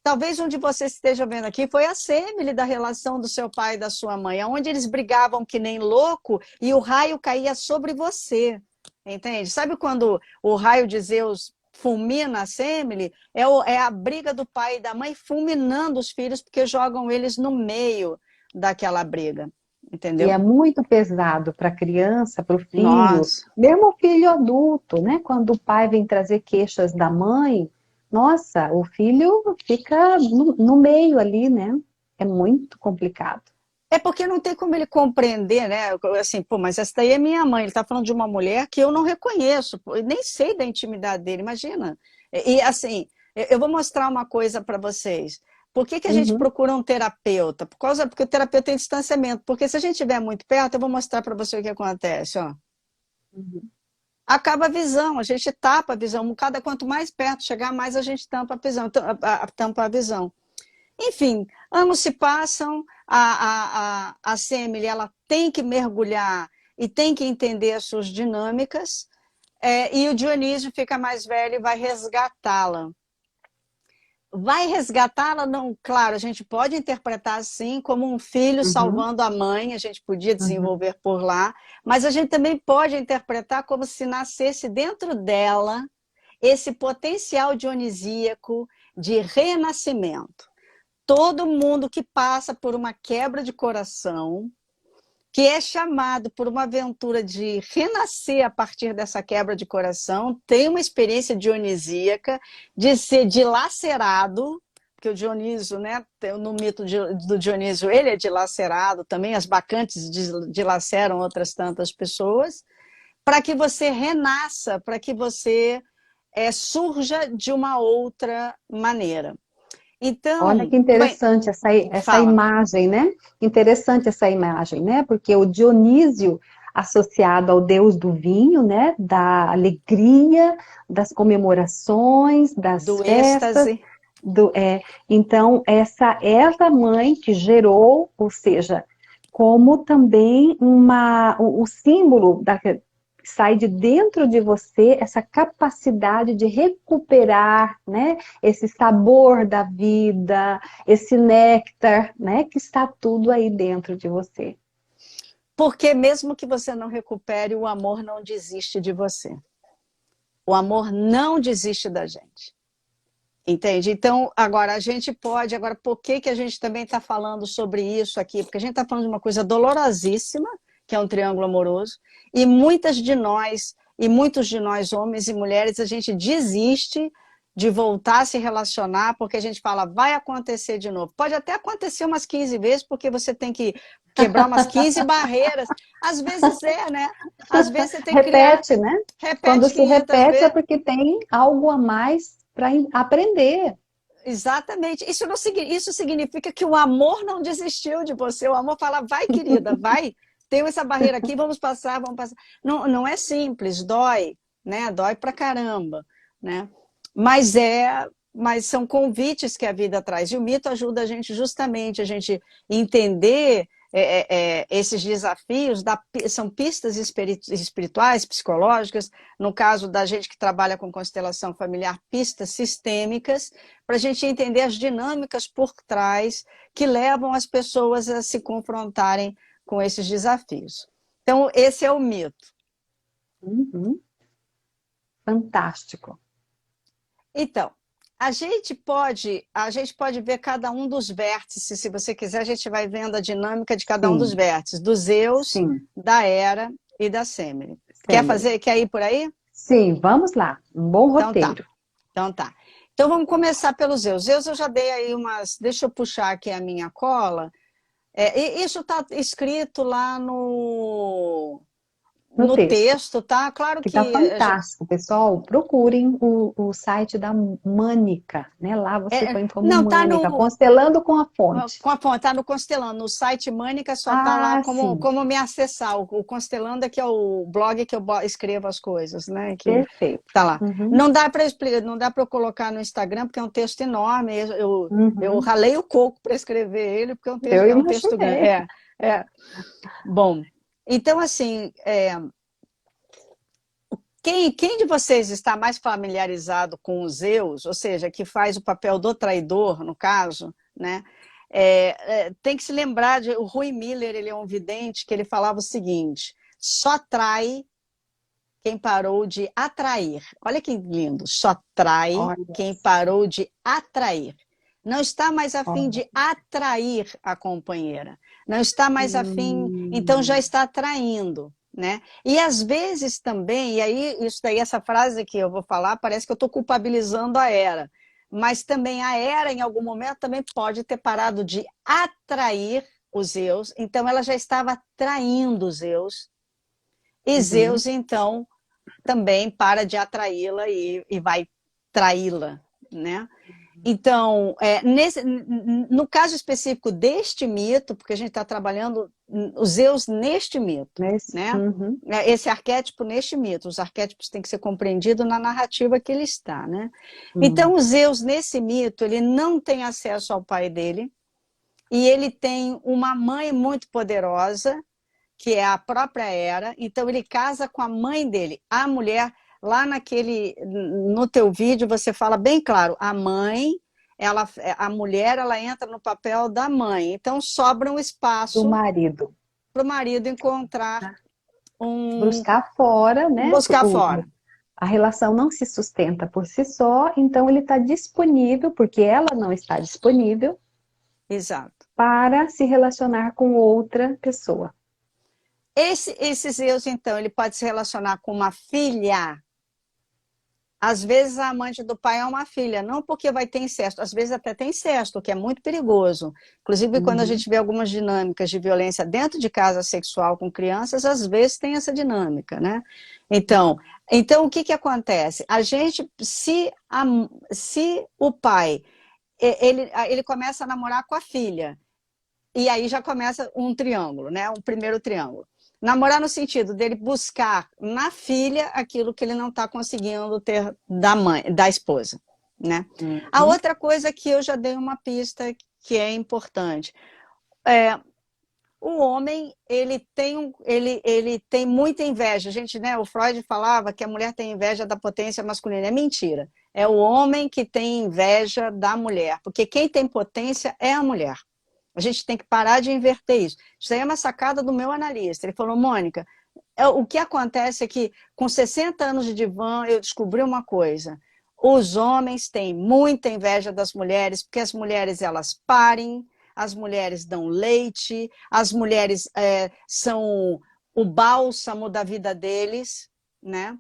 Talvez um de vocês esteja vendo aqui foi a Semele da relação do seu pai e da sua mãe, onde eles brigavam que nem louco e o raio caía sobre você. Entende? Sabe quando o raio de Zeus fulmina a Semele? É a briga do pai e da mãe fulminando os filhos porque jogam eles no meio daquela briga. Entendeu? E é muito pesado para a criança, para o filho, Nossa. Mesmo o filho adulto, né? Quando o pai vem trazer queixas da mãe, nossa, o filho fica no meio ali, né? É muito complicado. É porque não tem como ele compreender, né? Assim, pô, mas essa daí é minha mãe. Ele está falando de uma mulher que eu não reconheço, nem sei da intimidade dele, imagina. E assim, eu vou mostrar uma coisa para vocês. Por que a gente procura um terapeuta? Porque o terapeuta tem distanciamento. Porque se a gente estiver muito perto, eu vou mostrar para você o que acontece, ó. Acaba a visão, a gente tapa a visão. Quanto mais perto chegar, mais a gente tampa a visão. Enfim, anos se passam, a Semele ela tem que mergulhar e tem que entender as suas dinâmicas, e o Dionísio fica mais velho e vai resgatá-la. Vai resgatá-la? Não, claro, a gente pode interpretar assim, como um filho salvando a mãe, a gente podia desenvolver por lá, mas a gente também pode interpretar como se nascesse dentro dela esse potencial dionisíaco de renascimento. Todo mundo que passa por uma quebra de coração, que é chamado por uma aventura de renascer a partir dessa quebra de coração, tem uma experiência dionisíaca de ser dilacerado, porque o Dionísio, né, no mito do Dionísio, ele é dilacerado também, as bacantes dilaceram outras tantas pessoas, para que você renasça, para que você surja de uma outra maneira. Então, olha que interessante essa imagem, né? Interessante essa imagem, né? Porque o Dionísio associado ao deus do vinho, né? Da alegria, das comemorações, das festas. Êxtase. Então, essa mãe que gerou, ou seja, como também o símbolo sai de dentro de você essa capacidade de recuperar, né, esse sabor da vida, esse néctar, né, que está tudo aí dentro de você. Porque mesmo que você não recupere, o amor não desiste de você. O amor não desiste da gente. Entende? Então, agora, a gente pode... Agora, por que que a gente também está falando sobre isso aqui? Porque a gente está falando de uma coisa dolorosíssima, que é um triângulo amoroso, e muitos de nós, homens e mulheres, a gente desiste de voltar a se relacionar, porque a gente fala, vai acontecer de novo. Pode até acontecer umas 15 vezes, porque você tem que quebrar umas 15 barreiras. Às vezes né? Às vezes você tem que criar... Repete, né? Quando Repete se 500 repete é vezes. porque tem algo a mais para aprender. Exatamente. Isso significa que o amor não desistiu de você. O amor fala, vai, querida, vai. Tem essa barreira aqui, vamos passar, vamos passar. Não, não é simples, dói, né? Dói pra caramba, né? Mas são convites que a vida traz. E o mito ajuda a gente justamente a gente entender esses desafios, são pistas espirituais, psicológicas, no caso da gente que trabalha com constelação familiar, pistas sistêmicas, para a gente entender as dinâmicas por trás que levam as pessoas a se confrontarem com esses desafios. Então, esse é o mito. Uhum. Fantástico. Então, a gente pode ver cada um dos vértices, se você quiser, a gente vai vendo a dinâmica de cada um dos Sim, vértices, do Zeus, sim. da Hera e da Sêmele. Sempre. Quer ir por aí? Sim, vamos lá. Um bom Então tá. roteiro. Então tá. Então vamos começar pelo Zeus. Zeus eu já dei aí umas... Deixa eu puxar aqui a minha cola. Isso está escrito lá No no texto, texto, tá? Claro que está que... fantástico, pessoal. Procurem o site da Mânica, né? Lá você põe como não, tá Mânica, no... constelando com a fonte. Com a fonte, tá no Constelando. No site Mânica só tá lá Ah, sim, como me acessar. O Constelando é que é o blog que eu escrevo as coisas, né? Que perfeito. tá lá. Uhum, Não dá para explicar, não dá para eu colocar no Instagram, porque é um texto enorme. Eu uhum. ralei o coco para escrever ele, porque Eu é um texto grande. imaginei. É. Bom, então, assim, quem de vocês está mais familiarizado com os Zeus, ou seja, que faz o papel do traidor, no caso, né? Tem que se lembrar o Rui Miller, ele é um vidente que ele falava o seguinte: só trai quem parou de atrair. Olha que lindo, só trai Olha quem só, parou de atrair. Não está mais a fim olha. de atrair a companheira. Não está mais a fim, então já Hum, está atraindo, né? E às vezes também, e aí isso daí, essa frase que eu vou falar, parece que eu estou culpabilizando a Hera. Mas também a Hera, em algum momento, também pode ter parado de atrair os Zeus, então ela já estava traindo os Zeus, e uhum. Zeus, então, também para de atraí-la e vai traí-la, né? Então, no caso específico deste mito, porque a gente está trabalhando os Zeus neste mito, né? Uhum, Esse arquétipo neste mito, os arquétipos têm que ser compreendidos na narrativa que ele está, né? Então, uhum. o Zeus nesse mito, ele não tem acesso ao pai dele e ele tem uma mãe muito poderosa, que é a própria Hera, então ele casa com a mãe dele, a mulher, lá no teu vídeo você fala bem claro, a mãe, a mulher, ela entra no papel da mãe, então sobra um Do espaço marido. para o marido encontrar um... Buscar fora, né? buscar fora. A relação não se sustenta por si só, então ele está disponível, porque ela não está disponível, Exato. para se relacionar com outra pessoa. Esse Zeus, então, ele pode se relacionar com uma filha. Às vezes a amante do pai é uma filha, não porque vai ter incesto, às vezes até tem incesto, o que é muito perigoso. Inclusive, quando a Uhum. gente vê algumas dinâmicas de violência dentro de casa sexual com crianças, às vezes tem essa dinâmica, né? Então o que que acontece? A gente, se o pai, ele começa a namorar com a filha, e aí já começa um triângulo, né? Um primeiro triângulo. Namorar no sentido dele buscar na filha aquilo que ele não está conseguindo ter da mãe, da esposa, né? A Uhum. outra coisa que eu já dei uma pista que é importante, o homem ele tem muita inveja. Gente, né? O Freud falava que a mulher tem inveja da potência masculina. É mentira. É o homem que tem inveja da mulher, porque quem tem potência é a mulher. A gente tem que parar de inverter isso. Isso aí é uma sacada do meu analista. Ele falou, Mônica, o que acontece é que com 60 anos de divã eu descobri uma coisa. Os homens têm muita inveja das mulheres, porque as mulheres elas parem, as mulheres dão leite, as mulheres são o bálsamo da vida deles, né?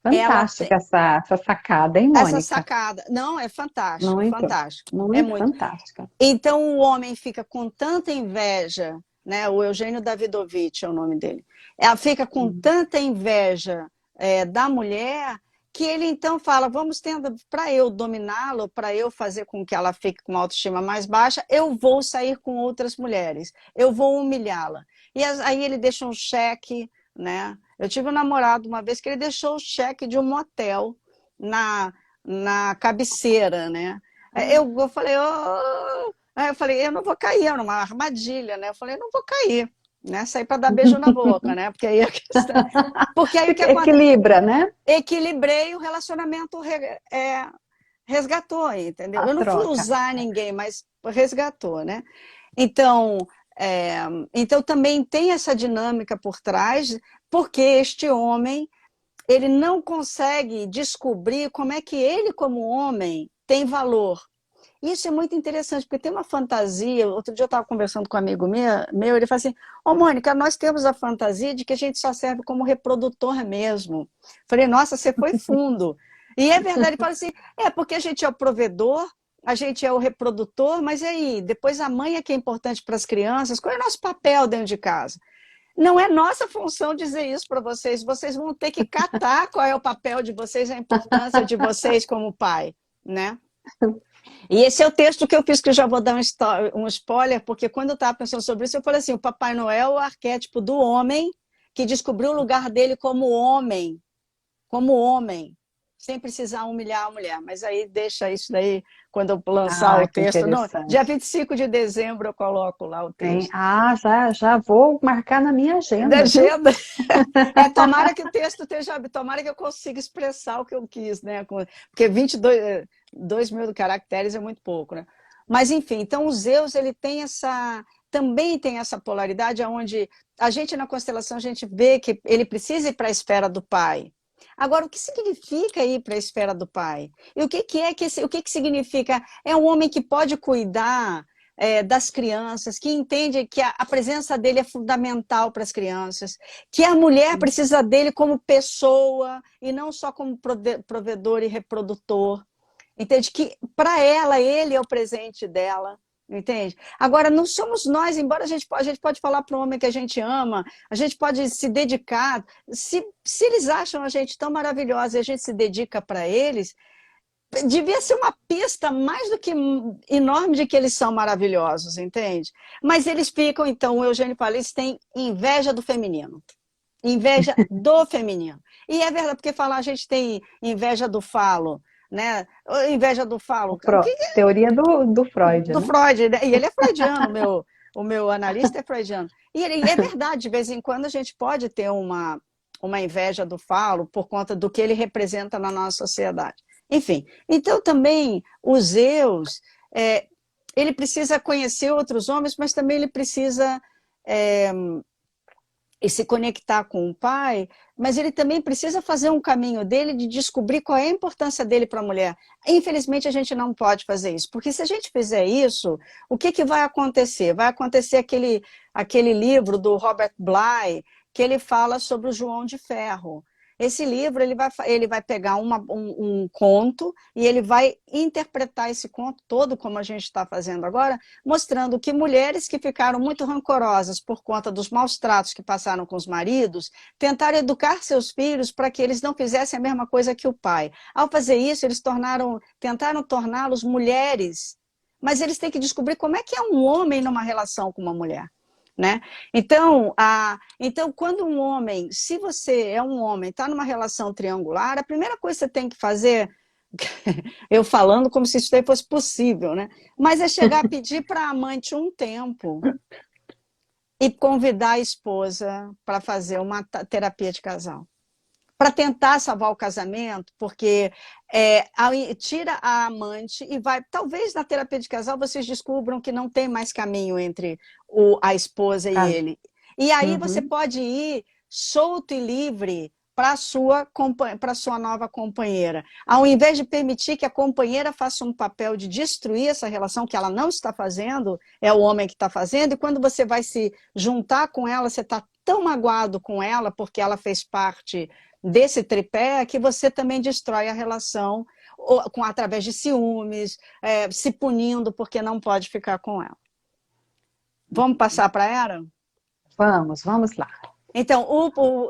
Ela tem Fantástica essa sacada, hein, essa Mônica? sacada. Não, é fantástico, Muito, fantástico. É muito muito. fantástica. Então o homem fica com tanta inveja, né? O Eugênio Davidovich é o nome dele. Ela fica com tanta inveja da mulher que ele então fala, vamos tendo, para eu dominá-lo, para eu fazer com que ela fique com uma autoestima mais baixa, eu vou sair com outras mulheres, eu vou humilhá-la. E aí ele deixa um cheque, né? Eu tive um namorado uma vez que ele deixou o cheque de um motel na cabeceira, né? Eu falei, oh... Aí eu falei, eu não vou cair, era uma armadilha, né? Eu falei, eu não vou cair, né? Sair para dar beijo na boca, né? Porque aí a questão... Porque aí o que acontece? Equilibra, né? Equilibrei, o relacionamento resgatou, entendeu? A Eu não fui troca. usar ninguém, mas resgatou, né? Então, então também tem essa dinâmica por trás, porque este homem, ele não consegue descobrir como é que ele, como homem, tem valor. Isso é muito interessante, porque tem uma fantasia. Outro dia eu estava conversando com um amigo meu, ele falou assim, ô Mônica, nós temos a fantasia de que a gente só serve como reprodutor mesmo. Falei, nossa, você foi fundo. E é verdade, ele fala assim, porque a gente é o provedor, a gente é o reprodutor, mas e aí? Depois a mãe é que é importante para as crianças, qual é o nosso papel dentro de casa? Não é nossa função dizer isso para vocês, vocês vão ter que catar qual é o papel de vocês, a importância de vocês como pai, né? E esse é o texto que eu fiz, que eu já vou dar um spoiler, porque quando eu estava pensando sobre isso, eu falei assim, o Papai Noel é o arquétipo do homem que descobriu o lugar dele como homem, sem precisar humilhar a mulher. Mas aí deixa isso daí, quando eu lançar o Que texto. Não, dia interessante. 25 de dezembro eu coloco lá o Hein? texto. Já vou marcar na minha Da agenda, viu? agenda. Tomara que o texto esteja, tomara que eu consiga expressar o que eu quis, né? Porque 22 mil caracteres é muito pouco, né? Mas, enfim, então o Zeus, ele tem também tem essa polaridade onde a gente, na constelação, a gente vê que ele precisa ir para a esfera do pai. Agora, o que significa ir para a esfera do pai? E o que significa? É um homem que pode cuidar das crianças, que entende que a presença dele é fundamental para as crianças, que a mulher precisa dele como pessoa e não só como provedor e reprodutor. Entende? Que para ela, ele é o presente dela. Entende? Agora, não somos nós, embora a gente pode falar para o homem que a gente ama, a gente pode se dedicar. Se eles acham a gente tão maravilhosa e a gente se dedica para eles, devia ser uma pista mais do que enorme de que eles são maravilhosos, entende? Mas eles ficam, então, o Eugênio fala, eles têm inveja do feminino. Inveja do feminino. E é verdade, porque falar a gente tem inveja do falo, né? Inveja do falo. Teoria do Freud, Do né? Freud, né? E ele é freudiano, o meu analista é freudiano. E é verdade, de vez em quando a gente pode ter uma inveja do falo por conta do que ele representa na nossa sociedade. Enfim, então também o Zeus, ele precisa conhecer outros homens, mas também ele precisa se conectar com o pai, mas ele também precisa fazer um caminho dele de descobrir qual é a importância dele para a mulher. Infelizmente, a gente não pode fazer isso, porque se a gente fizer isso, o que vai acontecer? Vai acontecer aquele livro do Robert Bly, que ele fala sobre o João de Ferro. Esse livro ele vai pegar um conto e ele vai interpretar esse conto todo, como a gente está fazendo agora, mostrando que mulheres que ficaram muito rancorosas por conta dos maus tratos que passaram com os maridos, tentaram educar seus filhos para que eles não fizessem a mesma coisa que o pai. Ao fazer isso, eles tentaram torná-los mulheres, mas eles têm que descobrir como é que é um homem numa relação com uma mulher. Né? Então, quando um homem, se você é um homem, está numa relação triangular, a primeira coisa que você tem que fazer, eu falando como se isso daí fosse possível, né? Mas é chegar a pedir para a amante um tempo e convidar a esposa para fazer uma terapia de casal. Para tentar salvar o casamento, porque tira a amante e vai... Talvez na terapia de casal vocês descubram que não tem mais caminho entre a esposa e ele. E aí você pode ir solto e livre para sua nova companheira. Ao invés de permitir que a companheira faça um papel de destruir essa relação que ela não está fazendo, é o homem que está fazendo, e quando você vai se juntar com ela, você está tão magoado com ela, porque ela fez parte desse tripé, que você também destrói a relação através de ciúmes, se punindo porque não pode ficar com ela. Vamos passar para a Era? Vamos lá. Então,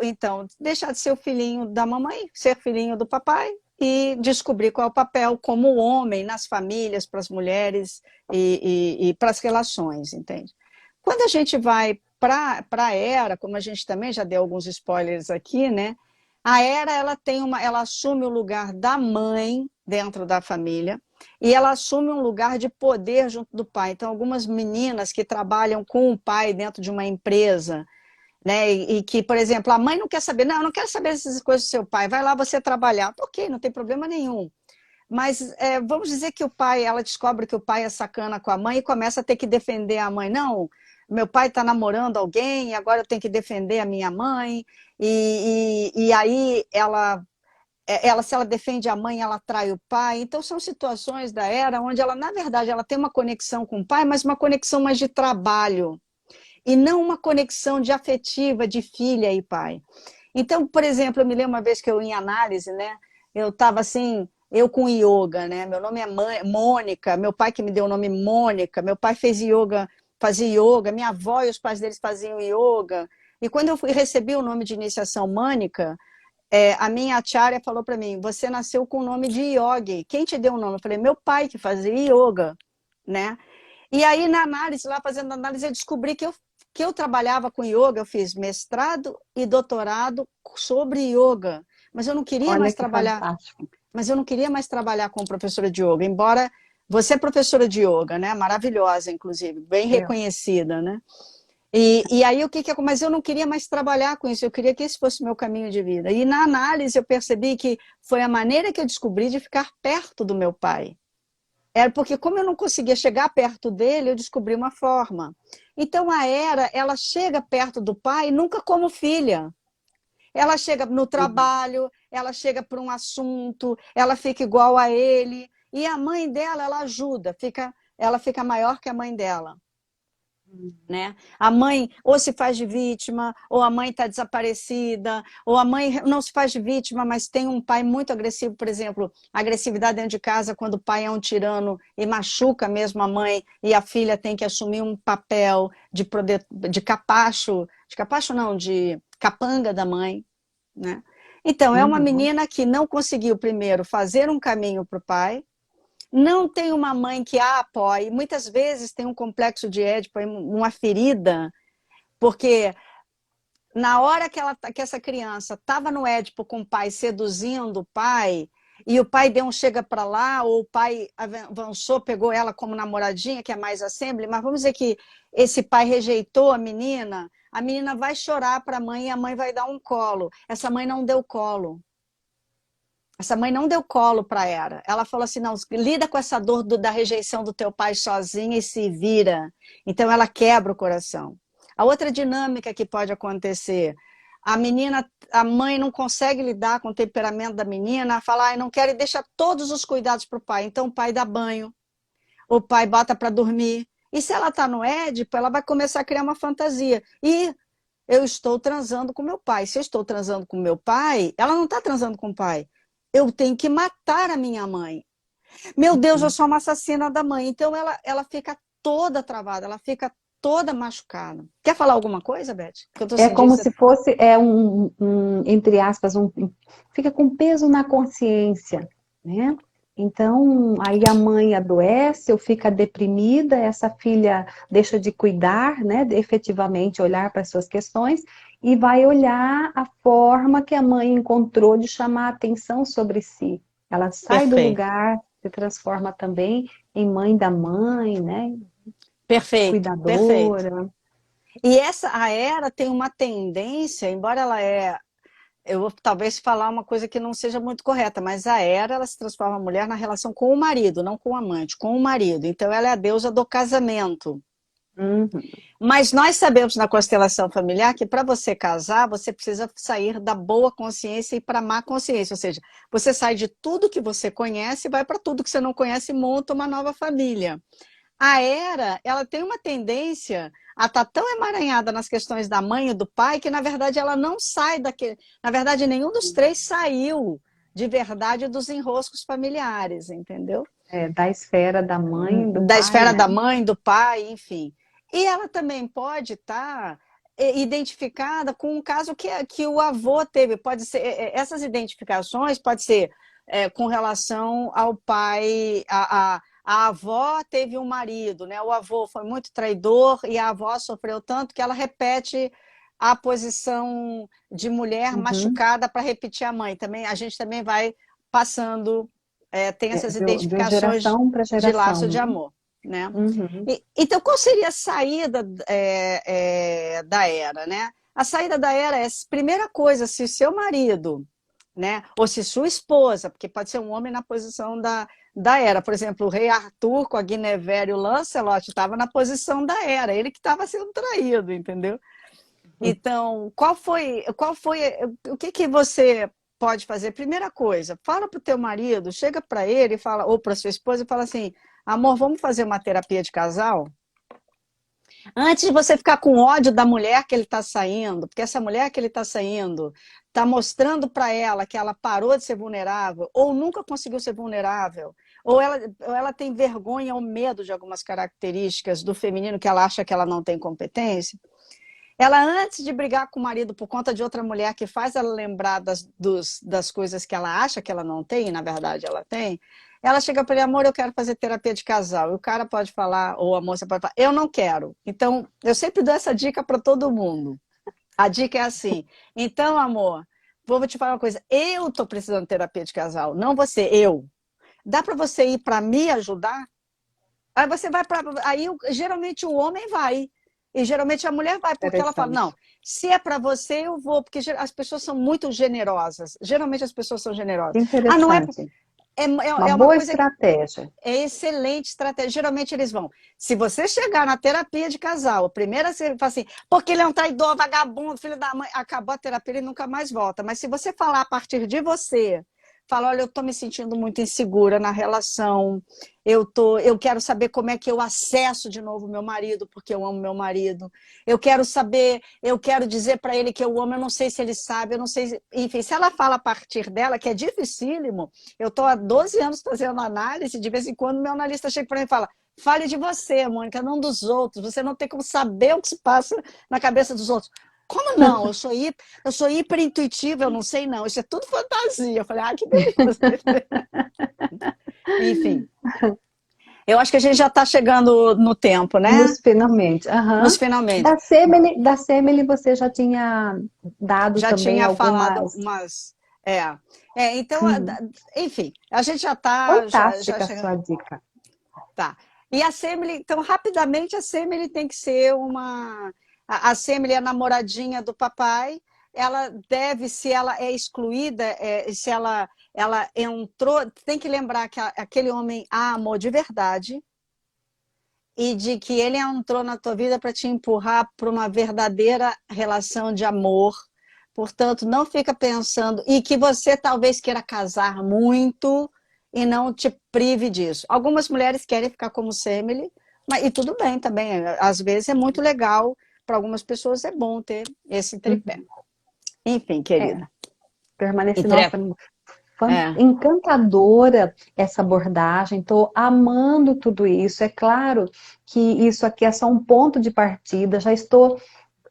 então, deixar de ser o filhinho da mamãe, ser filhinho do papai e descobrir qual é o papel como homem nas famílias, para as mulheres e para as relações, entende? Quando a gente vai para a Era, como a gente também já deu alguns spoilers aqui, né? A Era, ela assume o lugar da mãe dentro da família e ela assume um lugar de poder junto do pai. Então, algumas meninas que trabalham com o pai dentro de uma empresa, né? E que, por exemplo, a mãe não quer saber, não, eu não quero saber essas coisas do seu pai, vai lá você trabalhar. Ok, não tem problema nenhum. Mas vamos dizer que ela descobre que o pai é sacana com a mãe e começa a ter que defender a mãe. Não, meu pai está namorando alguém, agora eu tenho que defender a minha mãe. E aí se ela defende a mãe, ela trai o pai. Então são situações da Era onde ela, na verdade, ela tem uma conexão com o pai, mas uma conexão mais de trabalho. E não uma conexão de afetiva de filha e pai. Então, por exemplo, eu me lembro uma vez que eu em análise, né? Eu estava assim, eu com yoga, né? Meu nome é Mônica, meu pai que me deu o nome Mônica, meu pai fazia yoga, minha avó e os pais deles faziam yoga. E quando eu recebi o nome de iniciação Mônica, a minha acharya falou para mim, você nasceu com o nome de yogi. Quem te deu o nome? Eu falei, meu pai que fazia yoga, né? E aí na análise, lá fazendo análise, eu descobri que eu trabalhava com yoga, eu fiz mestrado e doutorado sobre yoga, mas eu não queria Olha mais que trabalhar, fantástico. mas eu não queria mais trabalhar como professora de yoga, embora você é professora de yoga, né? Maravilhosa, inclusive, bem Eu. reconhecida, né? E aí mas eu não queria mais trabalhar com isso, eu queria que esse fosse o meu caminho de vida. E na análise eu percebi que foi a maneira que eu descobri de ficar perto do meu pai. Era porque, como eu não conseguia chegar perto dele, eu descobri uma forma. Então, a Era, ela chega perto do pai nunca como filha. Ela chega no trabalho, ela chega para um assunto, ela fica igual a ele. E a mãe dela, ela ajuda, ela fica maior que a mãe dela. Né? A mãe ou se faz de vítima, ou a mãe está desaparecida, ou a mãe não se faz de vítima, mas tem um pai muito agressivo, por exemplo, agressividade dentro de casa quando o pai é um tirano e machuca mesmo a mãe e a filha tem que assumir um papel de capacho não, de capanga da mãe, né? Então, é uma Uhum. menina que não conseguiu primeiro fazer um caminho para o pai, não tem uma mãe que a apoie, muitas vezes tem um complexo de Édipo, uma ferida, porque na hora que essa criança estava no Édipo com o pai, seduzindo o pai, e o pai deu um chega para lá, ou o pai avançou, pegou ela como namoradinha, que é mais assembly, mas vamos dizer que esse pai rejeitou a menina vai chorar para a mãe e a mãe vai dar um colo. Essa mãe não deu colo. Essa mãe não deu colo para ela. Ela falou assim, não, lida com essa dor da rejeição do teu pai sozinha e se vira. Então ela quebra o coração. A outra dinâmica que pode acontecer, a mãe não consegue lidar com o temperamento da menina, fala, não quero e deixa todos os cuidados para o pai. Então o pai dá banho, o pai bota para dormir. E se ela está no Édipo, ela vai começar a criar uma fantasia. E eu estou transando com meu pai. Se eu estou transando com meu pai, ela não está transando com o pai. Eu tenho que matar a minha mãe. Meu Deus, eu sou uma assassina da mãe. Então ela fica toda travada, ela fica toda machucada. Quer falar alguma coisa, Beth? Que eu tô É sentindo como você... se fosse, entre aspas, fica com peso na consciência, né? Então, aí a mãe adoece ou fica deprimida, essa filha deixa de cuidar, né, de efetivamente olhar para as suas questões e vai olhar a forma que a mãe encontrou de chamar a atenção sobre si. Ela sai do Perfeito, lugar, se transforma também em mãe da mãe, né, perfeito, perfeito. cuidadora. E a Hera tem uma tendência, embora eu vou talvez falar uma coisa que não seja muito correta, mas a Hera, ela se transforma a mulher na relação com o marido, não com o amante, com o marido. Então ela é a deusa do casamento. Uhum. Mas nós sabemos na constelação familiar que para você casar, você precisa sair da boa consciência e para a má consciência. Ou seja, você sai de tudo que você conhece e vai para tudo que você não conhece e monta uma nova família. A Hera, ela tem uma tendência a estar tão emaranhada nas questões da mãe e do pai que, na verdade, ela não sai daquele... Na verdade, nenhum dos três saiu de verdade dos enroscos familiares, entendeu? Da esfera da mãe, do Da pai, esfera né? da mãe, do pai, enfim. E ela também pode estar identificada com um caso que o avô teve. Pode ser, essas identificações pode ser com relação ao pai, a avó teve um marido, né? O avô foi muito traidor e a avó sofreu tanto que ela repete a posição de mulher Uhum. machucada para repetir a mãe. Também, a gente também vai passando, tem essas De identificações geração para de laço geração, de né? amor, né? Uhum. Então, qual seria a saída da Era, né? A saída da Era é, primeira coisa, se seu marido, né? Ou se sua esposa, porque pode ser um homem na posição da Era. Por exemplo, o rei Arthur com a Guinevere e o Lancelot estava na posição da Era, ele que estava sendo traído, entendeu? Então, o que você pode fazer? Primeira coisa, fala para o teu marido, chega para ele e fala, ou para sua esposa e fala assim, amor, vamos fazer uma terapia de casal? Antes de você ficar com ódio da mulher que ele está saindo, porque essa mulher que ele está saindo está mostrando para ela que ela parou de ser vulnerável, ou nunca conseguiu ser vulnerável, ou ela tem vergonha ou medo de algumas características do feminino que ela acha que ela não tem competência. Ela, antes de brigar com o marido por conta de outra mulher que faz ela lembrar das coisas que ela acha que ela não tem, e na verdade ela tem, ela chega para ele, amor, eu quero fazer terapia de casal. E o cara pode falar, ou a moça pode falar, eu não quero. Então, eu sempre dou essa dica para todo mundo. A dica é assim, então, amor, vou te falar uma coisa, eu estou precisando de terapia de casal, não você, eu. Dá para você ir para me ajudar? Aí você vai para. Aí geralmente o homem vai. E geralmente a mulher vai, porque ela fala: não, Interessante. se é para você, eu vou, porque as pessoas são muito generosas. Geralmente as pessoas são generosas. Ah, não é. Interessante. Uma É uma boa coisa. estratégia. É excelente estratégia. Geralmente eles vão. Se você chegar na terapia de casal, a primeira você fala assim, porque ele é um traidor, vagabundo, filho da mãe, acabou a terapia, ele nunca mais volta. Mas se você falar a partir de você, fala, olha, eu estou me sentindo muito insegura na relação, eu quero saber como é que eu acesso de novo meu marido, porque eu amo meu marido. Eu quero saber, eu quero dizer para ele que eu amo, eu não sei se ele sabe, eu não sei se... Enfim, se ela fala a partir dela, que é dificílimo, eu estou há 12 anos fazendo análise, de vez em quando meu analista chega para mim e fala, fale de você, Mônica, não dos outros, você não tem como saber o que se passa na cabeça dos outros. Como não? Eu sou hiper intuitiva, eu não sei não, isso é tudo fantasia. Eu falei, que beleza. Enfim, eu acho que a gente já está chegando no tempo, né? Nos finalmente. Aham. Nos finalmente. Da Semele você já tinha dado Já também tinha falado algumas. umas. Então, Hum, enfim, a gente já está já fantástica a chegando. sua dica. Tá. E a Semele, então, rapidamente, a Semele tem que ser uma. A Semele é a namoradinha do papai. Ela deve, se ela é excluída, se ela entrou, tem que lembrar que aquele homem a amou de verdade e de que ele entrou na tua vida para te empurrar para uma verdadeira relação de amor. Portanto, não fica pensando, e que você talvez queira casar muito e não te prive disso. Algumas mulheres querem ficar como Semele, e tudo bem também. Às vezes é muito legal, para algumas pessoas é bom ter esse tripé. Uhum. Enfim, É, querida. permanecer, Entre... nossa, É, encantadora essa abordagem, estou amando tudo isso. É claro que isso aqui é só um ponto de partida, já estou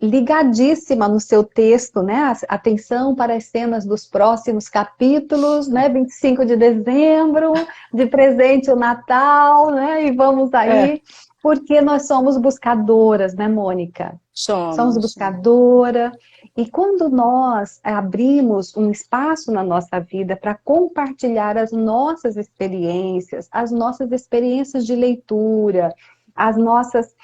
ligadíssima no seu texto, né? Atenção para as cenas dos próximos capítulos, né? 25 de dezembro, de presente o Natal, né? E vamos é, aí, porque nós somos buscadoras, né, Mônica? Somos somos. buscadora, e quando nós abrimos um espaço na nossa vida para compartilhar as nossas experiências de leitura, as nossas,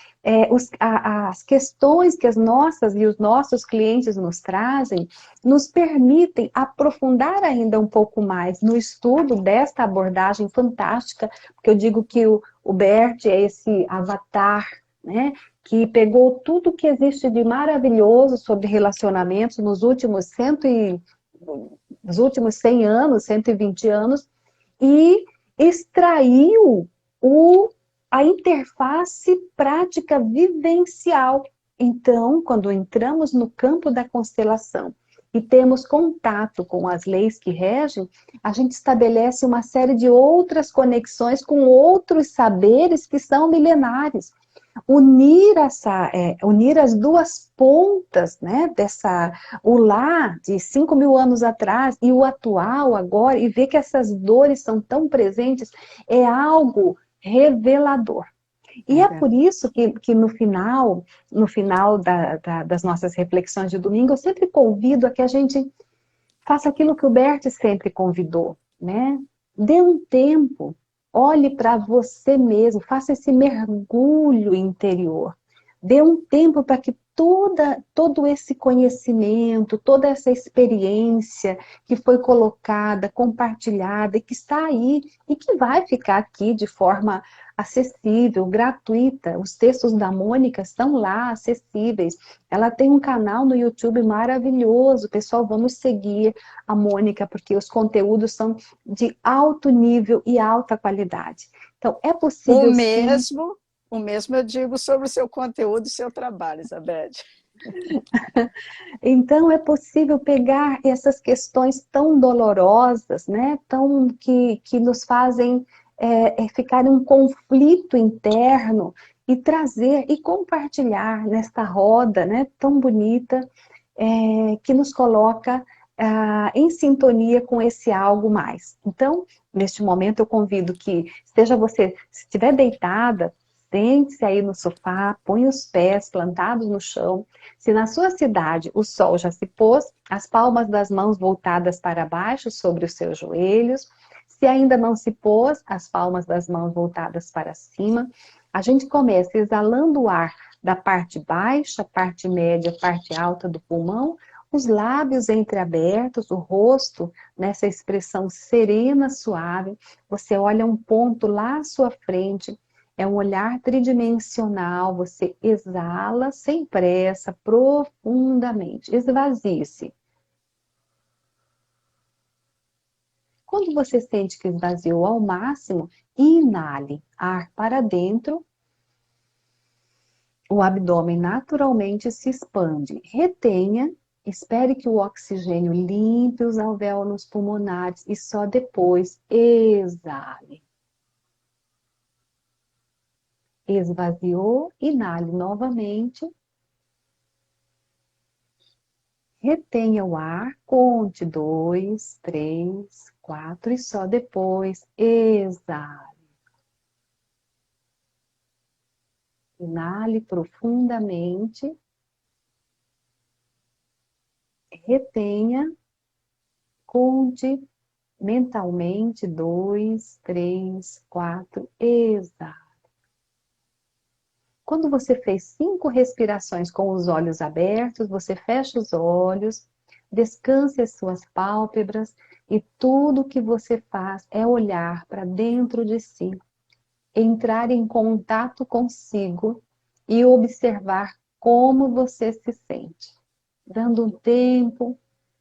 as questões que as nossas e os nossos clientes nos trazem, nos permitem aprofundar ainda um pouco mais no estudo desta abordagem fantástica, porque eu digo que o Bert é esse avatar, né, que pegou tudo que existe de maravilhoso sobre relacionamentos nos últimos 100 anos, 120 anos, e extraiu a interface prática vivencial. Então, quando entramos no campo da constelação e temos contato com as leis que regem, a gente estabelece uma série de outras conexões com outros saberes que são milenares. Unir as duas pontas, né, o lá de 5.000 anos atrás e o atual agora, e ver que essas dores são tão presentes, é algo revelador. E é por isso que no final das nossas reflexões de domingo, eu sempre convido a que a gente faça aquilo que o Bert sempre convidou, né? Dê um tempo, olhe para você mesmo, faça esse mergulho interior. Dê um tempo para que todo esse conhecimento, toda essa experiência que foi colocada, compartilhada e que está aí e que vai ficar aqui de forma acessível, gratuita. Os textos da Mônica estão lá, acessíveis. Ela tem um canal no YouTube maravilhoso. Pessoal, vamos seguir a Mônica, porque os conteúdos são de alto nível e alta qualidade. Então, é possível sim. O mesmo eu digo sobre o seu conteúdo e seu trabalho, Elizabeth. Então, é possível pegar essas questões tão dolorosas, né, que nos fazem ficar em um conflito interno e trazer e compartilhar nesta roda, né, tão bonita, que nos coloca em sintonia com esse algo mais. Então, neste momento, eu convido que, seja você, se estiver deitada, sente-se aí no sofá, põe os pés plantados no chão. Se na sua cidade o sol já se pôs, as palmas das mãos voltadas para baixo sobre os seus joelhos. Se ainda não se pôs, as palmas das mãos voltadas para cima. A gente começa exalando o ar da parte baixa, parte média, parte alta do pulmão, os lábios entreabertos, o rosto nessa expressão serena, suave. Você olha um ponto lá à sua frente, é um olhar tridimensional, você exala sem pressa, profundamente, esvazie-se. Quando você sente que esvaziou ao máximo, inale ar para dentro, o abdômen naturalmente se expande. Retenha, espere que o oxigênio limpe os alvéolos pulmonares e só depois exale. Esvaziou, inale novamente. Retenha o ar, conte 2, 3, 4 e só depois exale. Inale profundamente. Retenha, conte mentalmente 2, 3, 4, exale. Quando você fez 5 respirações com os olhos abertos, você fecha os olhos, descanse as suas pálpebras e tudo que você faz é olhar para dentro de si, entrar em contato consigo e observar como você se sente, dando um tempo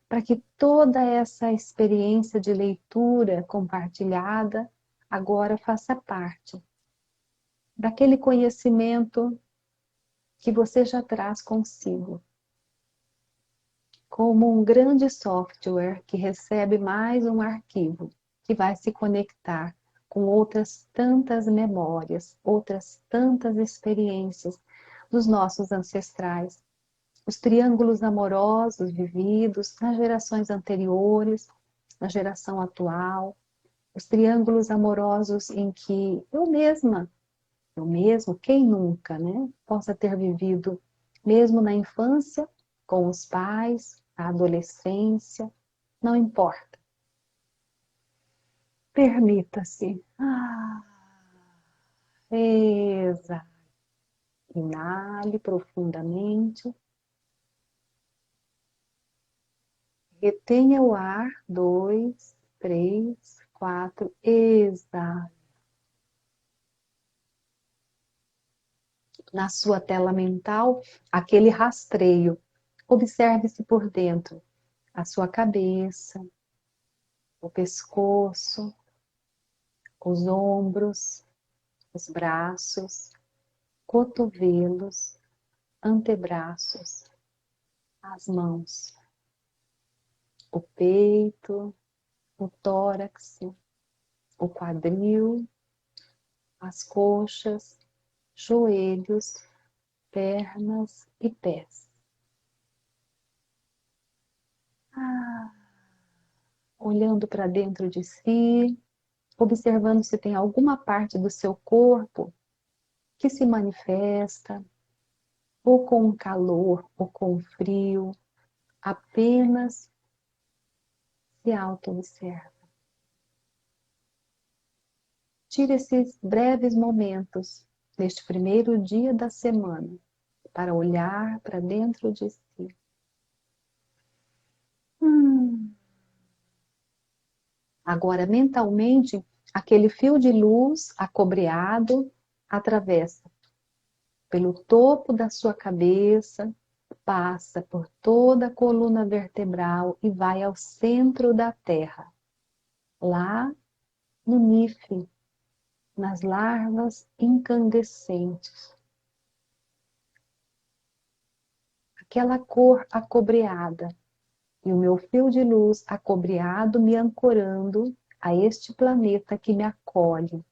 para que toda essa experiência de leitura compartilhada agora faça parte daquele conhecimento que você já traz consigo. Como um grande software que recebe mais um arquivo, que vai se conectar com outras tantas memórias, outras tantas experiências dos nossos ancestrais, os triângulos amorosos vividos nas gerações anteriores, na geração atual, os triângulos amorosos em que eu mesmo, quem nunca, né, possa ter vivido, mesmo na infância, com os pais, na adolescência, não importa. Permita-se. Exale. Inale profundamente. Retenha o ar. 2, 3, 4. Exale. na sua tela mental aquele rastreio. Observe-se por dentro, a sua cabeça, o pescoço, os ombros, os braços, cotovelos, antebraços, as mãos, o peito, o tórax, o quadril, as coxas, joelhos, pernas e pés. Olhando para dentro de si, observando se tem alguma parte do seu corpo que se manifesta, ou com calor, ou com frio, apenas se auto-observa. Tire esses breves momentos neste primeiro dia da semana para olhar para dentro de si. Agora, mentalmente, aquele fio de luz acobreado atravessa pelo topo da sua cabeça, passa por toda a coluna vertebral e vai ao centro da Terra, lá no nífe, nas larvas incandescentes. Aquela cor acobreada e o meu fio de luz acobreado me ancorando a este planeta que me acolhe.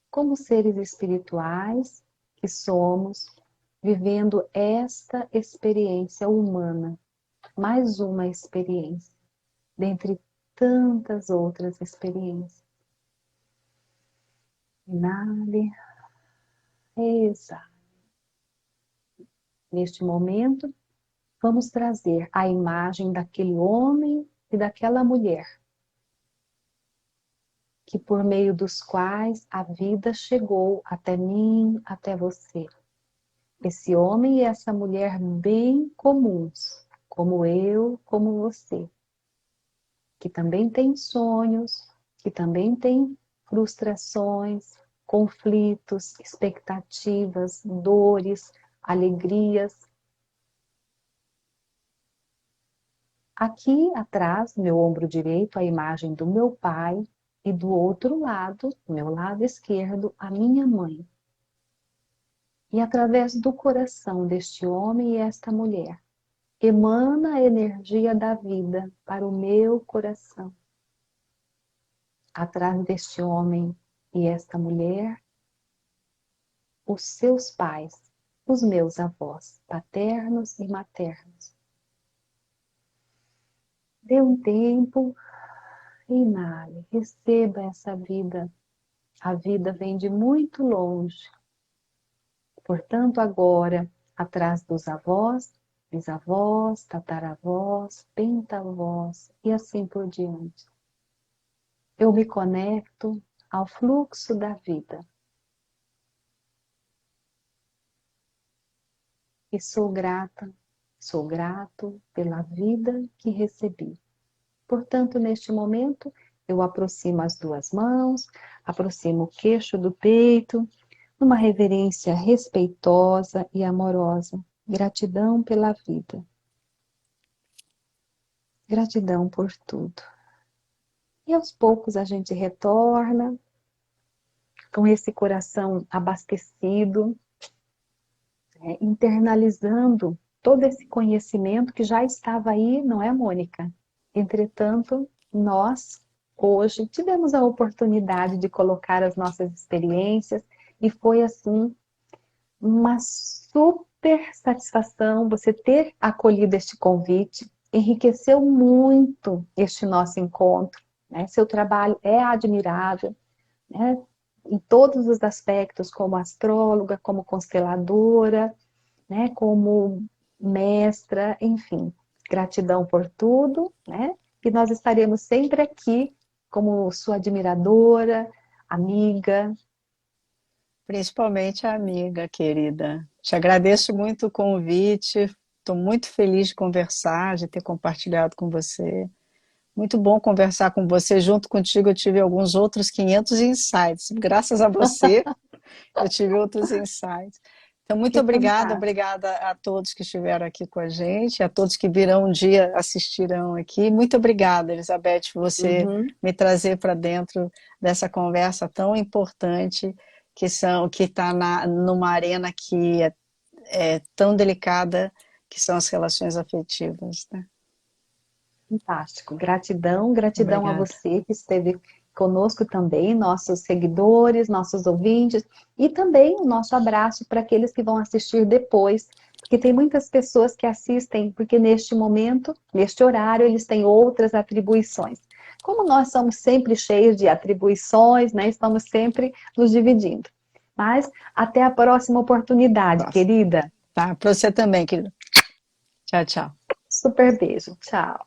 Como seres espirituais que somos, vivendo esta experiência humana, mais uma experiência, dentre tantas outras experiências. Inale, exale. Neste momento, vamos trazer a imagem daquele homem e daquela mulher, que por meio dos quais a vida chegou até mim, até você. Esse homem e essa mulher bem comuns, como eu, como você, que também tem sonhos, que também tem frustrações, conflitos, expectativas, dores, alegrias. Aqui atrás, no meu ombro direito, a imagem do meu pai e do outro lado, do meu lado esquerdo, a minha mãe. E através do coração deste homem e esta mulher, emana a energia da vida para o meu coração. Atrás deste homem e esta mulher, os seus pais, os meus avós, paternos e maternos. Dê um tempo, inale, receba essa vida. A vida vem de muito longe. Portanto, agora, atrás dos avós, bisavós, tataravós, pentavós e assim por diante. Eu me conecto ao fluxo da vida. E sou grato pela vida que recebi. Portanto, neste momento, eu aproximo as duas mãos, aproximo o queixo do peito, numa reverência respeitosa e amorosa. Gratidão pela vida. Gratidão por tudo. E aos poucos a gente retorna com esse coração abastecido, internalizando todo esse conhecimento que já estava aí, não é, Mônica? Entretanto, nós hoje tivemos a oportunidade de colocar as nossas experiências e foi assim uma super satisfação você ter acolhido este convite, enriqueceu muito este nosso encontro, né? Seu trabalho é admirável, né? Em todos os aspectos, como astróloga, como consteladora, né? Como mestra, enfim. Gratidão por tudo, né? E nós estaremos sempre aqui como sua admiradora, amiga. Principalmente a amiga querida. Te agradeço muito o convite. Estou muito feliz de conversar, de ter compartilhado com você. Muito bom conversar com você. Junto contigo eu tive alguns outros 500 insights. Graças a você, eu tive outros insights. Então, muito Que obrigada, fantástico. obrigada a todos que estiveram aqui com a gente, a todos que virão um dia, assistirão aqui. Muito obrigada, Elizabeth, por você Uhum. me trazer para dentro dessa conversa tão importante que está numa arena que é tão delicada, que são as relações afetivas, né? Fantástico. Gratidão, gratidão a Obrigada. você que esteve conosco também, nossos seguidores, nossos ouvintes, e também o nosso abraço para aqueles que vão assistir depois, porque tem muitas pessoas que assistem, porque neste momento, neste horário, eles têm outras atribuições. Como nós somos sempre cheios de atribuições, né, estamos sempre nos dividindo. Mas até a próxima oportunidade, Nossa. querida. Tá, para você também, querido. Tchau, tchau. Super beijo. Tchau.